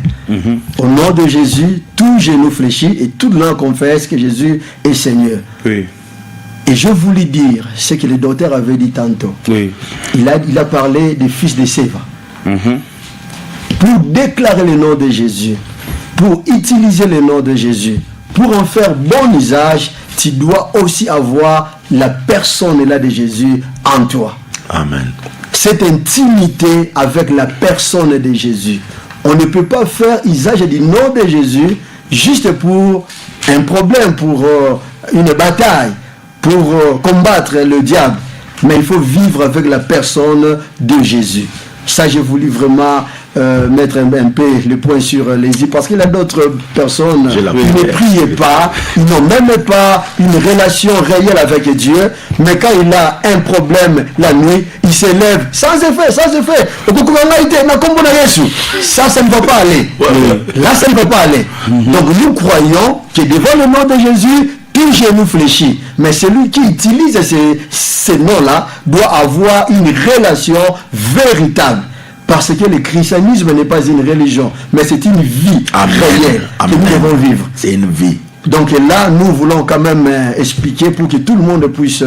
Au nom de Jésus, tout genou fléchit et toute langue confesse que Jésus est Seigneur. Et je voulais dire ce que le docteur avait dit tantôt. Il a parlé des fils de Séva. Pour déclarer le nom de Jésus, pour utiliser le nom de Jésus, pour en faire bon usage, tu dois aussi avoir la personne là de Jésus en toi. Amen. Cette intimité avec la personne de Jésus. On ne peut pas faire usage du nom de Jésus juste pour un problème, pour une bataille, pour combattre le diable. Mais il faut vivre avec la personne de Jésus. Ça, je voulais vraiment mettre un peu le point sur les îles, parce qu'il y a d'autres personnes qui ne prient pas, ils n'ont même pas une relation réelle avec Dieu, mais quand il a un problème la nuit, il s'élève sans effet. Ça, ça ne va pas aller. Là, ça ne va pas aller. Donc, nous croyons que devant le nom de Jésus, tout genou fléchit. Mais celui qui utilise ces noms-là doit avoir une relation véritable. Parce que le christianisme n'est pas une religion, mais c'est une vie réelle que nous devons vivre. C'est une vie. Donc là, nous voulons quand même expliquer pour que tout le monde puisse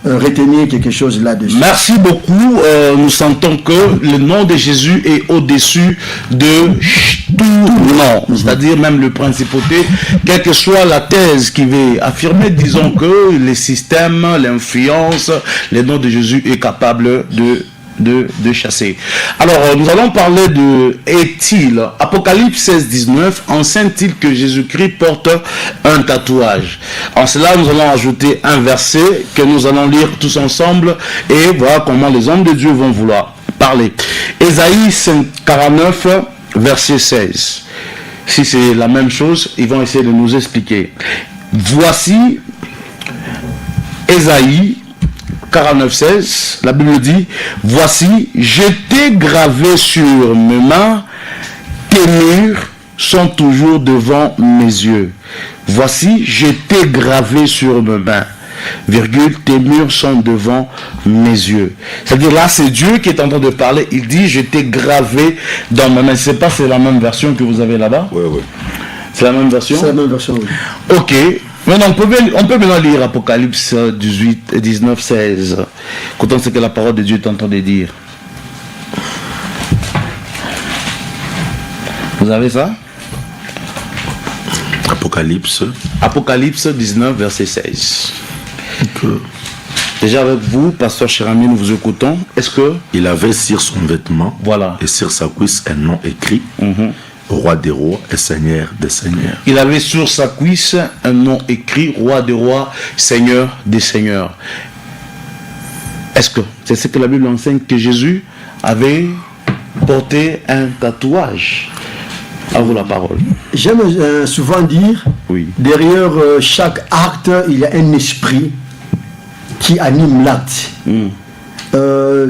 retenir quelque chose là-dessus. Merci beaucoup. Nous sentons que le nom de Jésus est au-dessus de tout nom. C'est-à-dire même le principauté, quelle que soit la thèse qui veut affirmer, disons que les systèmes, l'influence, le nom de Jésus est capable de de chasser. Alors, nous allons parler de est-il, Apocalypse 16, 19, enseigne-t-il que Jésus-Christ porte un tatouage? En cela, nous allons ajouter un verset que nous allons lire tous ensemble et voir comment les hommes de Dieu vont vouloir parler. Ésaïe 49, verset 16. Si c'est la même chose, ils vont essayer de nous expliquer. Voici Ésaïe 49, 16, la Bible dit, voici, je t'ai gravé sur mes mains, tes murs sont toujours devant mes yeux. Voici, je t'ai gravé sur mes mains, virgule, tes murs sont devant mes yeux. C'est-à-dire là, c'est Dieu qui est en train de parler, il dit, je t'ai gravé dans mes mains. Je ne sais pas si c'est la même version que vous avez là-bas. Oui, oui. C'est la même version? C'est la même version, oui. Ok. Maintenant, on peut maintenant lire Apocalypse 18, 19, 16. Quand on sait que la parole de Dieu est en train de dire. Vous avez ça? Apocalypse 19, verset 16. Déjà avec vous, pasteur Chérami, nous vous écoutons. Est-ce que... Il avait sur son vêtement, voilà, et sur sa cuisse un nom écrit. Roi des rois et Seigneur des seigneurs. Il avait sur sa cuisse un nom écrit, Roi des rois, Seigneur des seigneurs. Est-ce que c'est ce que la Bible enseigne, que Jésus avait porté un tatouage? À vous la parole. J'aime souvent dire, oui, derrière chaque acte, il y a un esprit qui anime l'acte.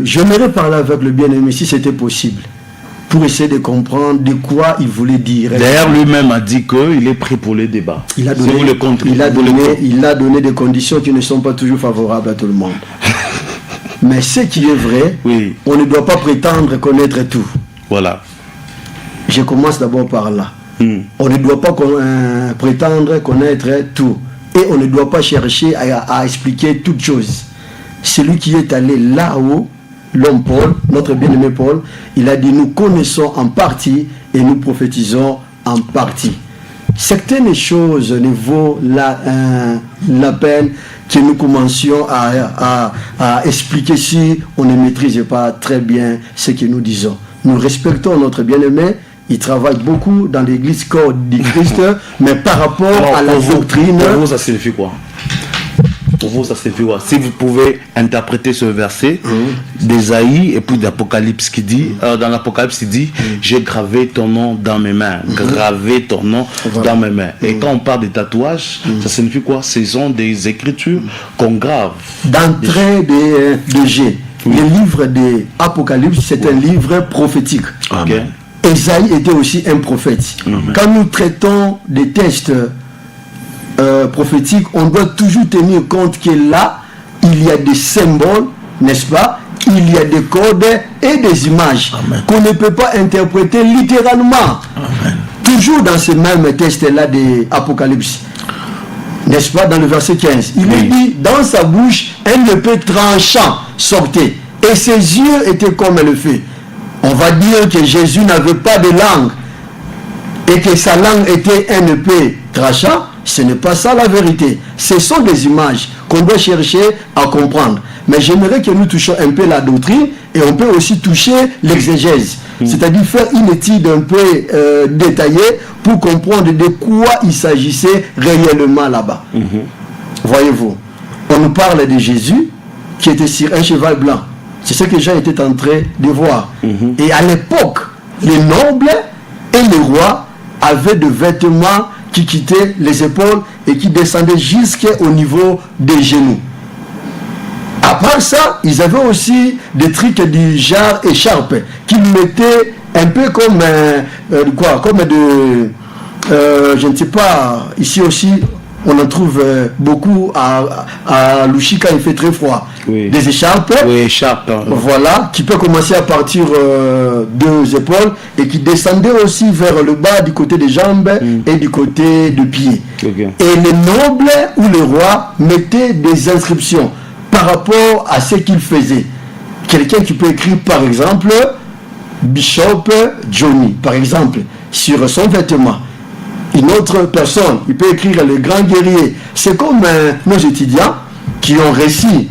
J'aimerais parler avec le bien-aimé si c'était possible, pour essayer de comprendre de quoi il voulait dire. D'ailleurs, lui-même a dit qu'il est prêt pour les débats. Il a donné, il a donné des conditions qui ne sont pas toujours favorables à tout le monde. Mais ce qui est vrai, oui, on ne doit pas prétendre connaître tout. Voilà. Je commence d'abord par là. On ne doit pas prétendre connaître tout. Et on ne doit pas chercher à expliquer toutes choses. Celui qui est allé là-haut, l'homme Paul, notre bien-aimé Paul, il a dit, nous connaissons en partie et nous prophétisons en partie. Certaines choses ne vaut la peine que nous commencions à expliquer si on ne maîtrise pas très bien ce que nous disons. Nous respectons notre bien-aimé, il travaille beaucoup dans l'église corps du Christ, mais par rapport à la doctrine... Pour vous, ça signifie quoi? Pour vous, ça signifie quoi? Si vous pouvez interpréter ce verset d'Ésaïe et puis d'Apocalypse qui dit, dans l'Apocalypse il dit, j'ai gravé ton nom dans mes mains, gravé ton nom dans mes mains. Et quand on parle de tatouage, ça signifie quoi? Ce sont des écritures qu'on grave. D'entrée de G. Le livre de Apocalypse, c'est un livre prophétique. Okay. Ésaïe était aussi un prophète. Quand nous traitons des textes prophétiques, on doit toujours tenir compte que là, il y a des symboles, n'est-ce pas? Il y a des codes et des images qu'on ne peut pas interpréter littéralement. Amen. Toujours dans ce même texte-là de Apocalypse. N'est-ce pas, dans le verset 15, il est dit, dans sa bouche, un épée tranchant sortait, et ses yeux étaient comme le feu. On va dire que Jésus n'avait pas de langue, et que sa langue était un épée tranchant. Ce n'est pas ça la vérité. Ce sont des images qu'on doit chercher à comprendre. Mais j'aimerais que nous touchions un peu la doctrine, et on peut aussi toucher l'exégèse. C'est-à-dire faire une étude un peu détaillée pour comprendre de quoi il s'agissait réellement là-bas. Voyez-vous, on nous parle de Jésus qui était sur un cheval blanc. C'est ce que Jean était en train de voir. Et à l'époque, les nobles et les rois avaient des vêtements qui quittaient les épaules et qui descendaient jusqu'au niveau des genoux. À part ça, ils avaient aussi des trucs du genre écharpe qu'ils mettaient un peu comme je ne sais pas, ici aussi on en trouve beaucoup à Lushika, il fait très froid. Des écharpes, voilà, qui peut commencer à partir des épaules et qui descendaient aussi vers le bas du côté des jambes et du côté des pieds. Et les nobles ou les rois mettaient des inscriptions par rapport à ce qu'il faisait. Quelqu'un qui peut écrire par exemple Bishop Johnny, par exemple, sur son vêtement. Une autre personne, il peut écrire le grand guerrier. C'est comme nos étudiants qui ont réussi,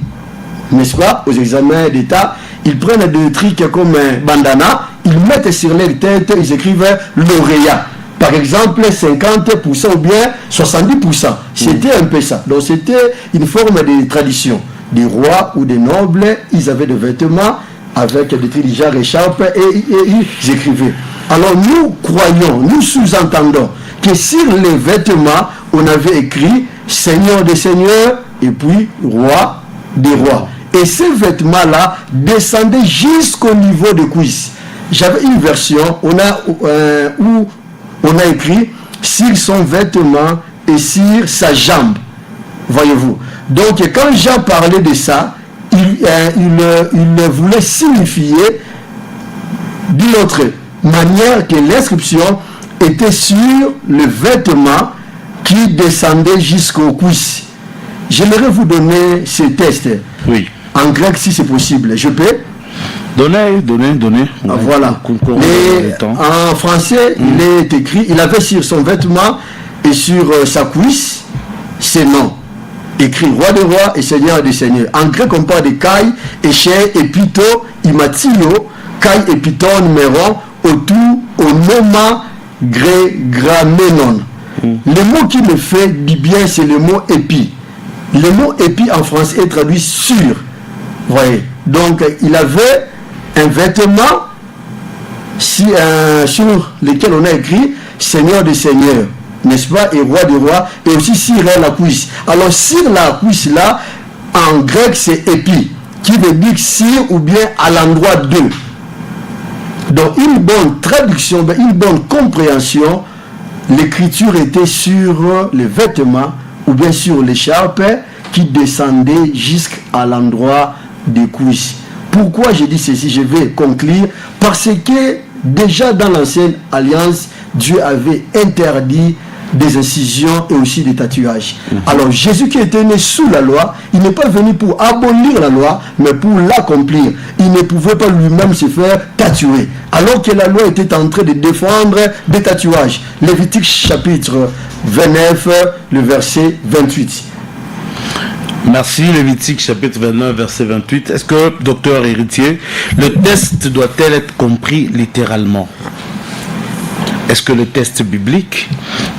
n'est-ce pas, aux examens d'État, ils prennent des trucs comme un bandana, ils mettent sur leur tête, ils écrivent lauréat. Par exemple, 50% ou bien 70%. C'était un peu ça. Donc c'était une forme de tradition. Des rois ou des nobles, ils avaient des vêtements avec des trucs déjà écharpes et ils écrivaient. Alors nous croyons, nous sous-entendons que sur les vêtements, on avait écrit Seigneur des seigneurs et puis Roi des rois. Et ces vêtements-là descendaient jusqu'au niveau de cuisse. J'avais une version où on a écrit sur son vêtement et sur sa jambe. Voyez-vous. Donc quand Jean parlait de ça, il voulait signifier d'une autre manière que l'inscription était sur le vêtement qui descendait jusqu'aux cuisses. J'aimerais vous donner ce test. Oui. En grec si c'est possible. Je peux? Donnez. Voilà. En français, il est écrit, il avait sur son vêtement et sur sa cuisse ses noms. Écrit Roi des rois et Seigneur des seigneurs. En grec, on parle de Kai, Éché, Épito, Imatio, Kai, Épiton, Méron, Otu, Onoma, Gramenon. Le mot qui me fait du bien, c'est le mot épi. Le mot épi en français est traduit sur. Voyez. Donc, il avait un vêtement sur lequel on a écrit Seigneur des seigneurs, n'est-ce pas, et Roi des rois, et aussi sur la cuisse. Alors, sur la cuisse là, en grec, c'est épi, qui veut dire sur ou bien à l'endroit de. Donc, une bonne traduction, une bonne compréhension, l'écriture était sur les vêtements ou bien sur l'écharpe qui descendait jusqu'à l'endroit des cuisses. Pourquoi je dis ceci? Je vais conclure. Parce que déjà dans l'ancienne alliance, Dieu avait interdit des incisions et aussi des tatouages. Alors Jésus qui était né sous la loi, il n'est pas venu pour abolir la loi, mais pour l'accomplir. Il ne pouvait pas lui-même se faire tatouer. Alors que la loi était en train de défendre des tatouages. Lévitique chapitre 29, le verset 28. Merci, Lévitique chapitre 29, verset 28. Est-ce que, docteur Héritier, le test doit-il être compris littéralement? Est-ce que le test biblique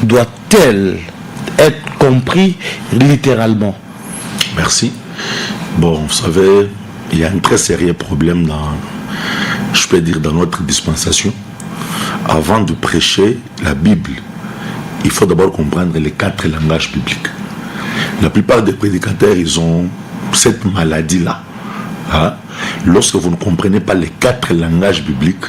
doit-il être compris littéralement? Merci. Bon, vous savez, il y a un très sérieux problème je peux dire, dans notre dispensation. Avant de prêcher la Bible, il faut d'abord comprendre les 4 langages bibliques. La plupart des prédicateurs, ils ont cette maladie-là. Hein? Lorsque vous ne comprenez pas les 4 langages bibliques,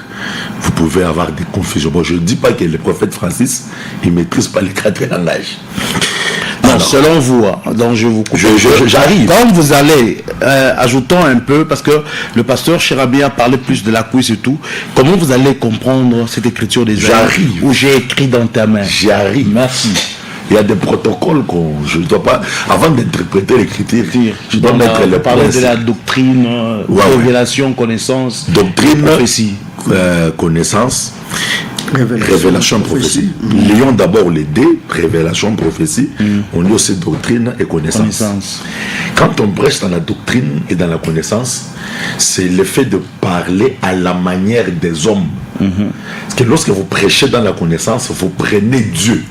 vous pouvez avoir des confusions. Bon, je ne dis pas que le prophète Francis, il ne maîtrise pas les 4 langages. Non, alors, selon vous, donc je vous coupe. J'arrive. Quand vous allez, ajoutons un peu, parce que le pasteur Chirabi a parlé plus de la cuisse et tout, comment vous allez comprendre cette écriture des J'arrive. où j'ai écrit dans ta main? J'y arrive. Merci. Il y a des protocoles je ne dois pas, avant d'interpréter l'écriture, je dois mettre les parler de la doctrine, révélation, connaissance, doctrine, prophétie, connaissance, révélation, prophétie. Lions d'abord les D, révélation, prophétie. On lit aussi doctrine et connaissance. Quand on prêche dans la doctrine et dans la connaissance, c'est le fait de parler à la manière des hommes. Parce que lorsque vous prêchez dans la connaissance, vous prenez Dieu,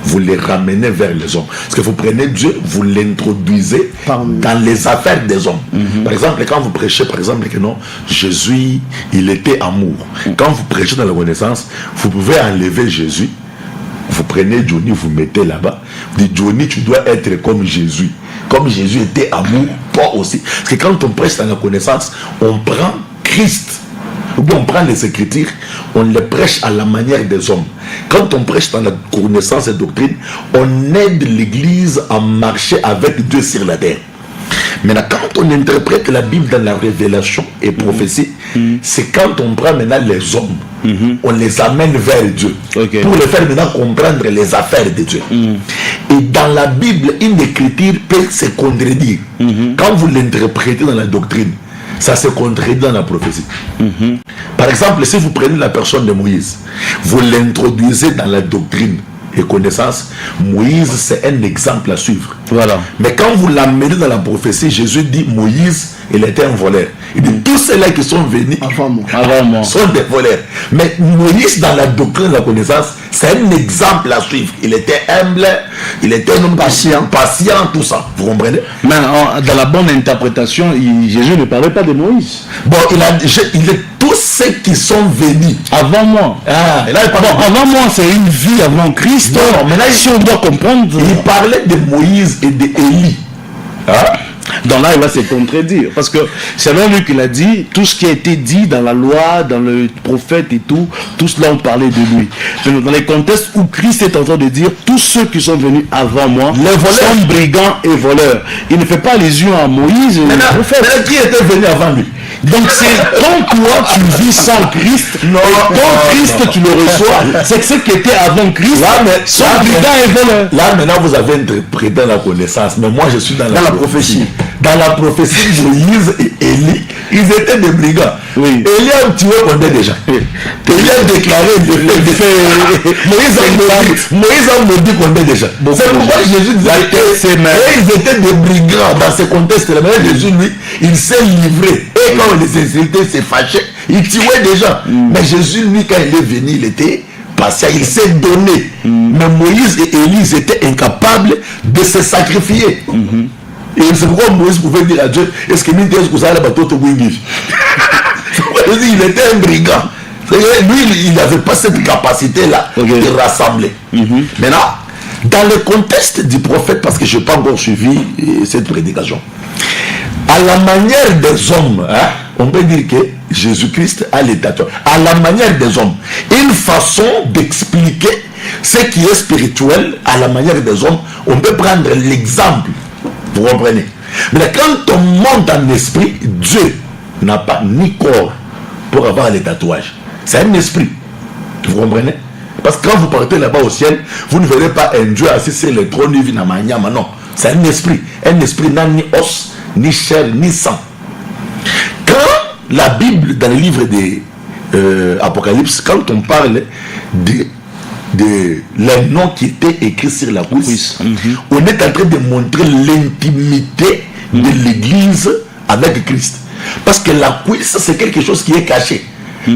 vous les ramenez vers les hommes. Parce que vous prenez Dieu, vous l'introduisez dans les affaires des hommes. Par exemple, quand vous prêchez, par exemple, que non, Jésus, il était amour. Quand vous prêchez dans la connaissance, vous pouvez enlever Jésus, vous prenez Johnny, vous mettez là-bas. Vous dites, Johnny, tu dois être comme Jésus. Comme Jésus était amour, toi aussi. Parce que quand on prêche dans la connaissance, on prend Christ. On prend les Écritures, on les prêche à la manière des hommes. Quand on prêche dans la connaissance et doctrine, on aide l'Église à marcher avec Dieu sur la terre. Maintenant, quand on interprète la Bible dans la révélation et prophétie, c'est quand on prend maintenant les hommes, on les amène vers Dieu, pour les faire maintenant comprendre les affaires de Dieu. Et dans la Bible, une écriture peut se contredire. Quand vous l'interprétez dans la doctrine, ça se contredit dans la prophétie. Par exemple, si vous prenez la personne de Moïse, vous l'introduisez dans la doctrine et connaissance, Moïse c'est un exemple à suivre. Voilà. Mais quand vous l'amenez dans la prophétie, Jésus dit Moïse il était un voleur. Il dit, tous ceux-là qui sont venus Avant moi. sont des voleurs. Mais Moïse, dans la doctrine de la connaissance, c'est un exemple à suivre. Il était humble, il était un homme patient, tout ça. Vous comprenez? Mais dans la bonne interprétation, Jésus ne parlait pas de Moïse. Bon, il est tous ceux qui sont venus avant moi. Et là, avant moi, c'est une vie avant Christ. Non, mais là, si on doit comprendre. Il parlait de Moïse et d'Élie. Donc là, il va se contredire. Parce que c'est même lui qui l'a dit, tout ce qui a été dit dans la loi, dans le prophète et tout cela, on parlait de lui. Mais dans les contextes où Christ est en train de dire, tous ceux qui sont venus avant moi sont brigands et voleurs. Il ne fait pas allusion à Moïse. Mais qui était venu avant lui? Donc c'est quand toi tu vis sans Christ, Christ tu le reçois, c'est que ceux qui étaient avant Christ sont brigands et voleurs. Là maintenant vous avez interprété la connaissance, mais moi je suis dans la prophétie. Dans la prophétie, Moïse et Élie, ils étaient des brigands. Oui. Élie a tué Condé déjà. Élie a déclaré Moïse a maudit Condé déjà. C'est pourquoi Jésus disait ils étaient des brigands dans ce contexte-là. Mais Jésus, lui, il s'est livré. Et quand les insultés s'est fâché, il tuait des gens. Mais Jésus, lui, quand il est venu, il était patient, il s'est donné. Mais Moïse et Élie, ils étaient incapables de se sacrifier. Et c'est pourquoi Moïse pouvait dire à Dieu, est-ce que il était un brigand. Lui, il n'avait pas cette capacité-là de rassembler. Maintenant, dans le contexte du prophète, parce que je n'ai pas encore suivi cette prédication, à la manière des hommes, on peut dire que Jésus-Christ a l'état. À la manière des hommes, une façon d'expliquer ce qui est spirituel à la manière des hommes, on peut prendre l'exemple. Vous comprenez? Mais quand on monte en esprit, Dieu n'a pas ni corps pour avoir les tatouages. C'est un esprit. Vous comprenez? Parce que quand vous partez là-bas au ciel, vous ne verrez pas un Dieu assis sur le trône du Vinamanyama. Non, c'est un esprit. Un esprit n'a ni os, ni chair, ni sang. Quand la Bible, dans le livre de Apocalypse, quand on parle de les noms qui étaient écrits sur la cuisse, on est en train de montrer l'intimité de l'église avec Christ. Parce que la cuisse, c'est quelque chose qui est caché.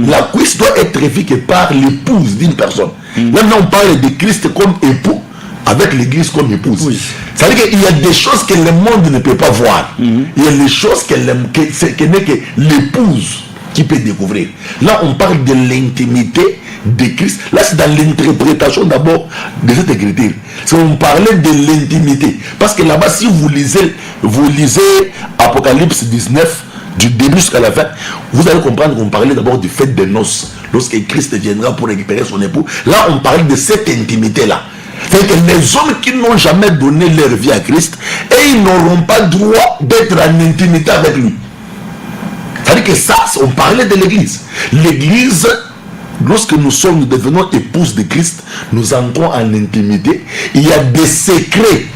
La cuisse doit être vue que par l'épouse d'une personne. Maintenant, on parle de Christ comme époux, avec l'église comme épouse. C'est-à-dire qu'il y a des choses que le monde ne peut pas voir. Il y a des choses que n'est que l'épouse qui peut découvrir. Là, on parle de l'intimité de Christ. Là, c'est dans l'interprétation d'abord de cette écriture. C'est on parlait de l'intimité. Parce que là-bas, si vous lisez Apocalypse 19, du début jusqu'à la fin, vous allez comprendre qu'on parlait d'abord du fait des noces. Lorsque Christ viendra pour récupérer son époux, là, on parle de cette intimité-là. C'est que les hommes qui n'ont jamais donné leur vie à Christ, et ils n'auront pas droit d'être en intimité avec lui. C'est-à-dire que ça, on parlait de l'église. L'église, lorsque nous devenons épouses de Christ, nous entrons en intimité. Il y a des secrets.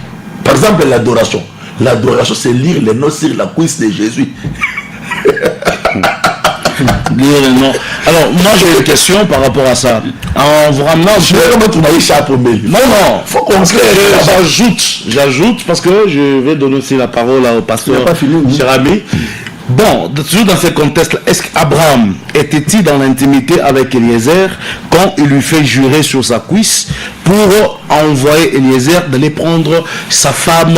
Par exemple, l'adoration. L'adoration, c'est lire les noms sur la cuisse de Jésus. Lire les noms. Alors, moi j'ai une question par rapport à ça. En vous ramenant... Non, faut qu'on j'ajoute parce que je vais donner aussi la parole au pasteur cher ami. Bon, toujours dans ce contexte, est-ce qu'Abraham était-il dans l'intimité avec Eliezer quand il lui fait jurer sur sa cuisse pour envoyer Eliezer d'aller prendre sa femme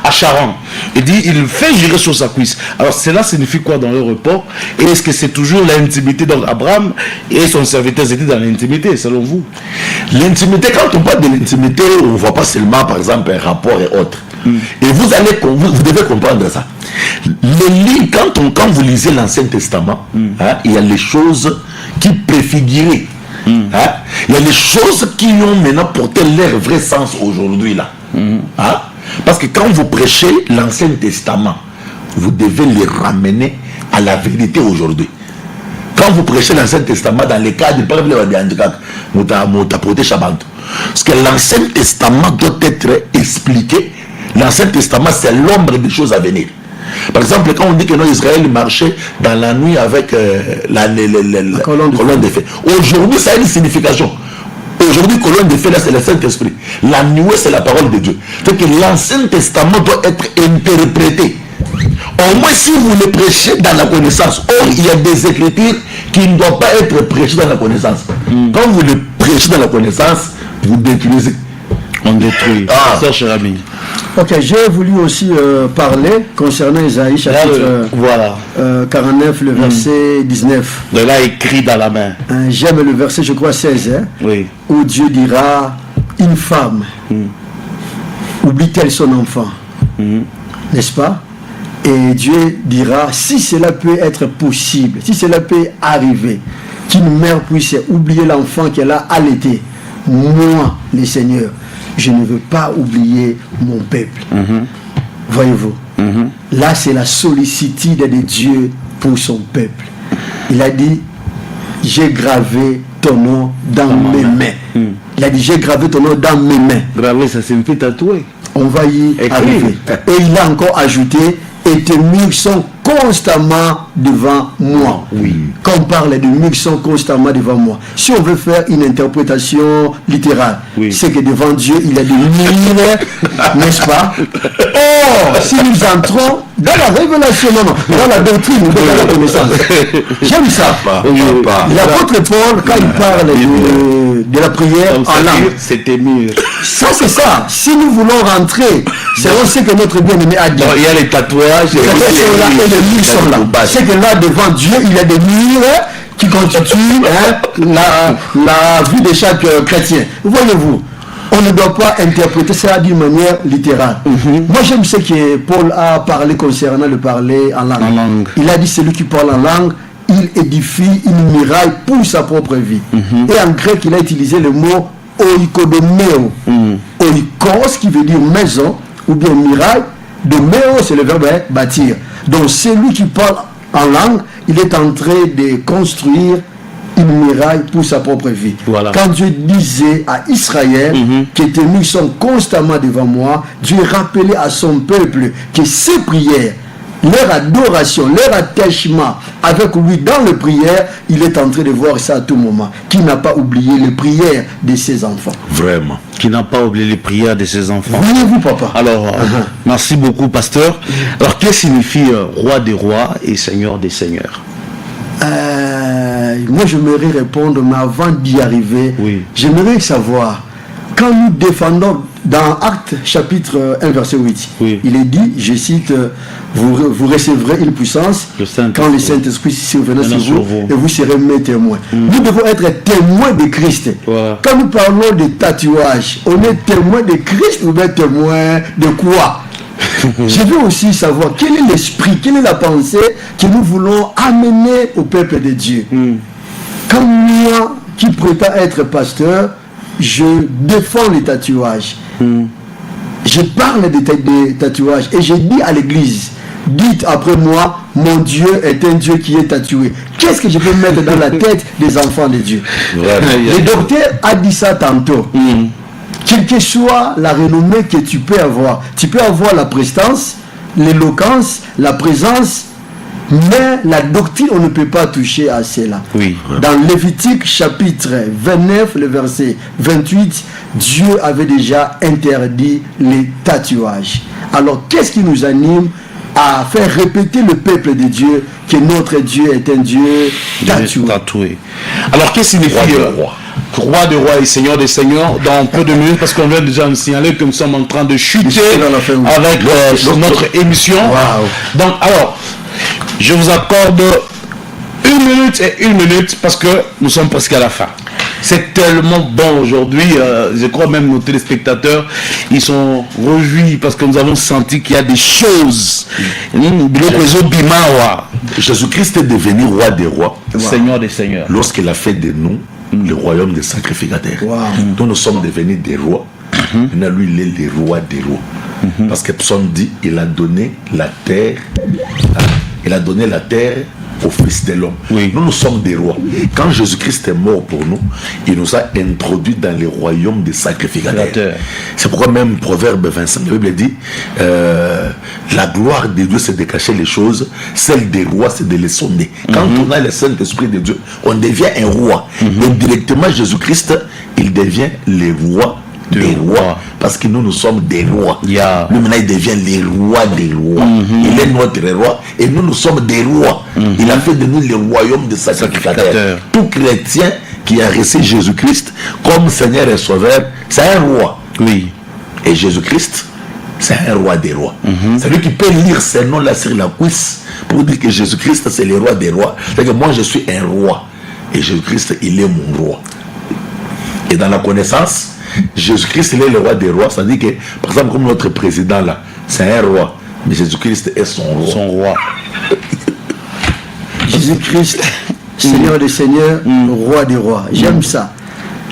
à Charan? Il dit, il fait jurer sur sa cuisse. Alors cela signifie quoi dans le report? Et est-ce que c'est toujours l'intimité? Donc Abraham et son serviteur étaient dans l'intimité, selon vous? L'intimité, quand on parle de l'intimité, on ne voit pas seulement par exemple un rapport et autres. Et vous devez comprendre ça. Les lignes, quand vous lisez l'Ancien Testament, il y a les choses qui préfiguraient. Il y a les choses qui ont maintenant porté leur vrai sens aujourd'hui là. Parce que quand vous prêchez l'Ancien Testament, vous devez les ramener à la vérité aujourd'hui. Quand vous prêchez l'Ancien Testament dans les cas de parce que l'Ancien Testament doit être expliqué. L'Ancien Testament, c'est l'ombre des choses à venir. Par exemple, quand on dit que Israël marchait dans la nuit avec la colonne de feu, aujourd'hui, ça a une signification. Aujourd'hui, colonne de feu, là, c'est le Saint-Esprit. La nuée, c'est la parole de Dieu. C'est que l'Ancien Testament doit être interprété. Au moins, si vous le prêchez dans la connaissance, or, il y a des écritures qui ne doivent pas être prêchées dans la connaissance. Quand vous le prêchez dans la connaissance, vous détruisez. On détruit. Ça, cher ami. Ok, j'ai voulu aussi parler concernant Isaïe, chapitre voilà. 49, le verset 19. De là, écrit dans la main. J'aime le verset, je crois, 16, hein, oui. Où Dieu dira, une femme, oublie-t-elle son enfant, n'est-ce pas? Et Dieu dira, si cela peut être possible, si cela peut arriver, qu'une mère puisse oublier l'enfant qu'elle a allaité, moi, le Seigneur, je ne veux pas oublier mon peuple. Voyez-vous, là c'est la sollicitude de Dieu pour son peuple. Il a dit, j'ai gravé ton nom dans mes mains. Il a dit, j'ai gravé ton nom dans mes mains. Gravé, ça signifie tatouer. On va y arriver. Et il a encore ajouté, et tes murs sont constamment devant moi. Oui. Quand on parle de murs sont constamment devant moi. Si on veut faire une interprétation littérale, c'est que devant Dieu, il y a des murs, n'est-ce pas? Or, si nous entrons dans la révélation, dans la doctrine, dans la connaissance, j'aime ça. L'apôtre Paul, quand il parle de la prière en langue, c'était murs. Ça, c'est ça. Si nous voulons rentrer, c'est ce que notre bien-aimé a dit. Il y a les tatouages. C'est que là, devant Dieu, il y a des murs qui constituent la vie de chaque chrétien. Voyez-vous, on ne doit pas interpréter ça d'une manière littérale. Moi, j'aime ce que Paul a parlé concernant le parler en langue. Il a dit, celui qui parle en langue, il édifie une muraille pour sa propre vie. Et en grec, il a utilisé le mot oikodomeo. Oikos, qui veut dire maison, ou bien muraille. De méo, c'est le verbe bâtir. Donc celui qui parle en langue, il est en train de construire une muraille pour sa propre vie. Voilà. Quand Dieu disait à Israël que tes murs sont constamment devant moi, Dieu rappelait à son peuple que ses prières, leur adoration, leur attachement avec lui dans les prières, il est en train de voir ça à tout moment. Qui n'a pas oublié les prières de ses enfants? Vraiment. Qui n'a pas oublié les prières de ses enfants. Voyez-vous, papa? Alors, merci beaucoup, pasteur. Alors, qu'est-ce que signifie roi des rois et seigneur des seigneurs? Moi, j'aimerais répondre, mais avant d'y arriver, j'aimerais savoir, quand nous défendons dans Actes chapitre 1 verset 8, il est dit, je cite, vous recevrez une puissance quand le Saint-Esprit surviendra sur vous et vous serez mes témoins. Nous devons être témoins de Christ. Quand nous parlons de tatouage, on est témoin de Christ ou bien témoin de quoi? Je veux aussi savoir quel est l'esprit, quelle est la pensée que nous voulons amener au peuple de Dieu. Comme moi qui prétends être pasteur, je défends les tatouages. Je parle des tatouages et je dis à l'église, dites après moi, mon Dieu est un Dieu qui est tatoué. Qu'est-ce que je peux mettre dans la tête des enfants de Dieu? Le docteur a dit ça tantôt. Quelle que soit la renommée que tu peux avoir la prestance, l'éloquence, la présence, mais la doctrine, on ne peut pas toucher à cela. Dans Lévitique chapitre 29, le verset 28, Dieu avait déjà interdit les tatouages. Alors, qu'est-ce qui nous anime à faire répéter le peuple de Dieu que notre Dieu est un Dieu tatoué? Alors, qu'est-ce qui signifie roi de rois et seigneur des seigneurs dans peu de minutes, parce qu'on vient déjà nous signaler que nous sommes en train de chuter avec notre émission. Donc, alors, je vous accorde 1 minute parce que nous sommes presque à la fin. C'est tellement bon aujourd'hui, je crois même nos téléspectateurs, ils sont réjouis parce que nous avons senti qu'il y a des choses. Jésus-Christ est devenu roi des rois, seigneur des seigneurs, lorsqu'il a fait de nous le royaume des sacrificateurs. Donc nous sommes devenus des rois. Maintenant lui il est le roi des rois. Parce que Psaume dit, il a donné la terre au Fils de l'homme. Oui. Nous sommes des rois. Quand Jésus-Christ est mort pour nous, il nous a introduits dans les royaumes des sacrificateurs. C'est pourquoi même Proverbe 25, la Bible dit la gloire de Dieu, c'est de cacher les choses, celle des rois, c'est de les sonder. Quand on a le Saint-Esprit de Dieu, on devient un roi. Et directement, Jésus-Christ, il devient le roi des rois, parce que nous sommes des rois. Lui maintenant il devient les rois des rois. Il est notre roi et nous sommes des rois. Il a fait de nous le royaume des sacrificateurs. Tout chrétien qui a reçu Jésus-Christ comme Seigneur et Sauveur, c'est un roi. Oui. Et Jésus-Christ, c'est un roi des rois. C'est lui qui peut lire ces noms-là sur la cuisse pour dire que Jésus-Christ c'est le roi des rois. C'est que moi je suis un roi et Jésus-Christ il est mon roi. Et dans la connaissance, Jésus-Christ il est le roi des rois. Ça dit que, par exemple, comme notre président là, c'est un roi, mais Jésus-Christ est son roi. Son roi. Jésus-Christ, Seigneur des seigneurs, roi des rois. J'aime ça.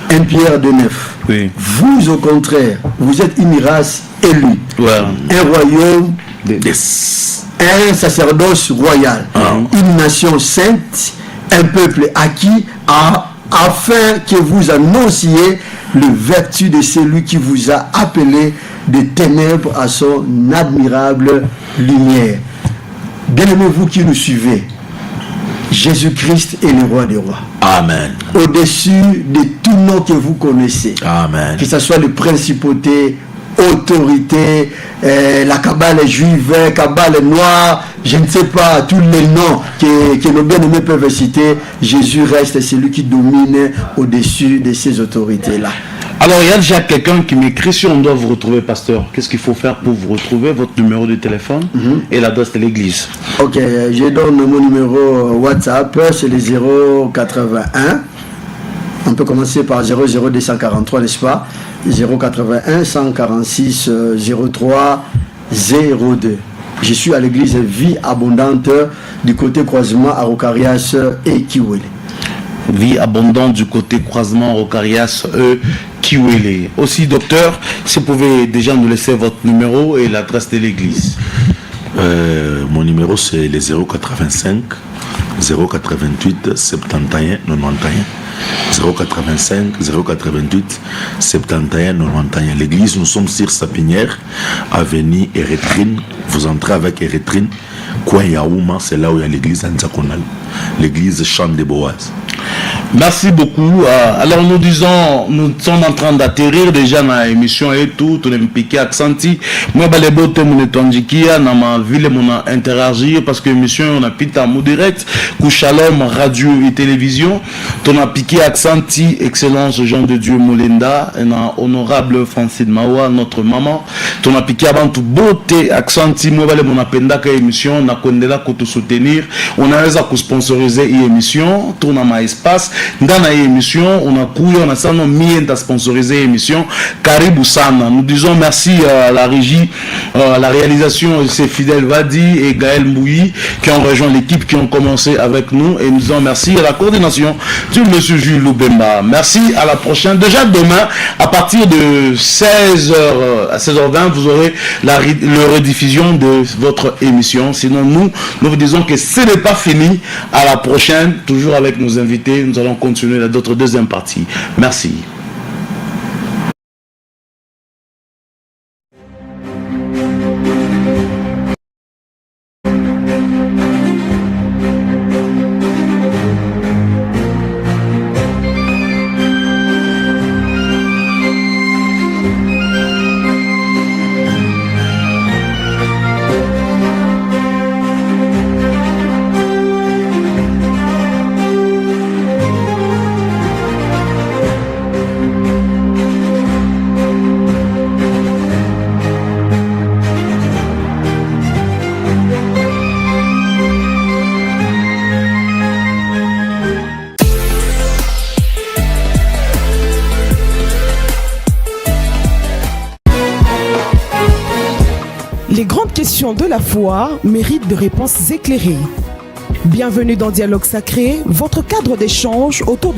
1 Pierre 2,9. Oui. Vous, au contraire, vous êtes une race élue, un royaume, un sacerdoce royal, une nation sainte, un peuple acquis afin que vous annonciez le vertu de celui qui vous a appelé des ténèbres à son admirable lumière. Bien-aimés, vous qui nous suivez, Jésus-Christ est le roi des rois. Amen. Au-dessus de tout nom que vous connaissez. Amen. Que ce soit les principautés, autorités, la cabale juive, cabale noire, je ne sais pas, tous les noms que nos bien-aimés peuvent citer, Jésus reste celui qui domine au-dessus de ces autorités-là. Alors, il y a déjà quelqu'un qui m'écrit si on doit vous retrouver, pasteur. Qu'est-ce qu'il faut faire pour vous retrouver? Votre numéro de téléphone et l'adresse de l'église. Ok, je donne mon numéro WhatsApp, c'est le 081. On peut commencer par 00243, n'est-ce pas? 081 146 03 02. Je suis à l'église Vie Abondante du côté croisement à Rocarias et Kiwele. Vie Abondante du côté croisement Rocarias et Kiwele. Aussi, docteur, si vous pouvez déjà nous laisser votre numéro et l'adresse de l'église. Mon numéro c'est le 085 088 71 91. 085 088 71 91. L'église, nous sommes sur Sapinière, avenue Eretrine. Vous entrez avec Eretrine, coin Yaouma, c'est là où il y a l'église Antiaconal, l'église Champ de Boaz. Merci beaucoup. Alors nous disons, nous sommes en train d'atterrir déjà dans l'émission et tout les piqué accenti. Moi les bottes mon étondikia dans ma ville mon interagir parce que l'émission on a pita mot direct coup Shalom radio et télévision. On a piqué accenti excellence Jean de Dieu Molenda et honorable Francine Mawa notre maman. On a piqué avant tout beauté accenti moi mon apenda que émission na kondela ko soutenir. On a raison pour sponsoriser l'émission, tourne ma espace. Dans l'émission, on a couillé, on a ça, non, mis à sponsoriser l'émission. Karibu Sana. Nous disons merci à la régie, à la réalisation, c'est Fidèle Vadi et Gaël Mbouyi qui ont rejoint l'équipe, qui ont commencé avec nous. Et nous disons merci à la coordination du monsieur Jules Loubemba. Merci, à la prochaine. Déjà demain, à partir de 16h à 16h20, vous aurez la rediffusion de votre émission. Sinon, nous vous disons que ce n'est pas fini. À la prochaine, toujours avec nos invités. Nous allons continuer la deuxième partie. Merci. Les grandes questions de la foi méritent de réponses éclairées. Bienvenue dans Dialogue Sacré, votre cadre d'échange autour de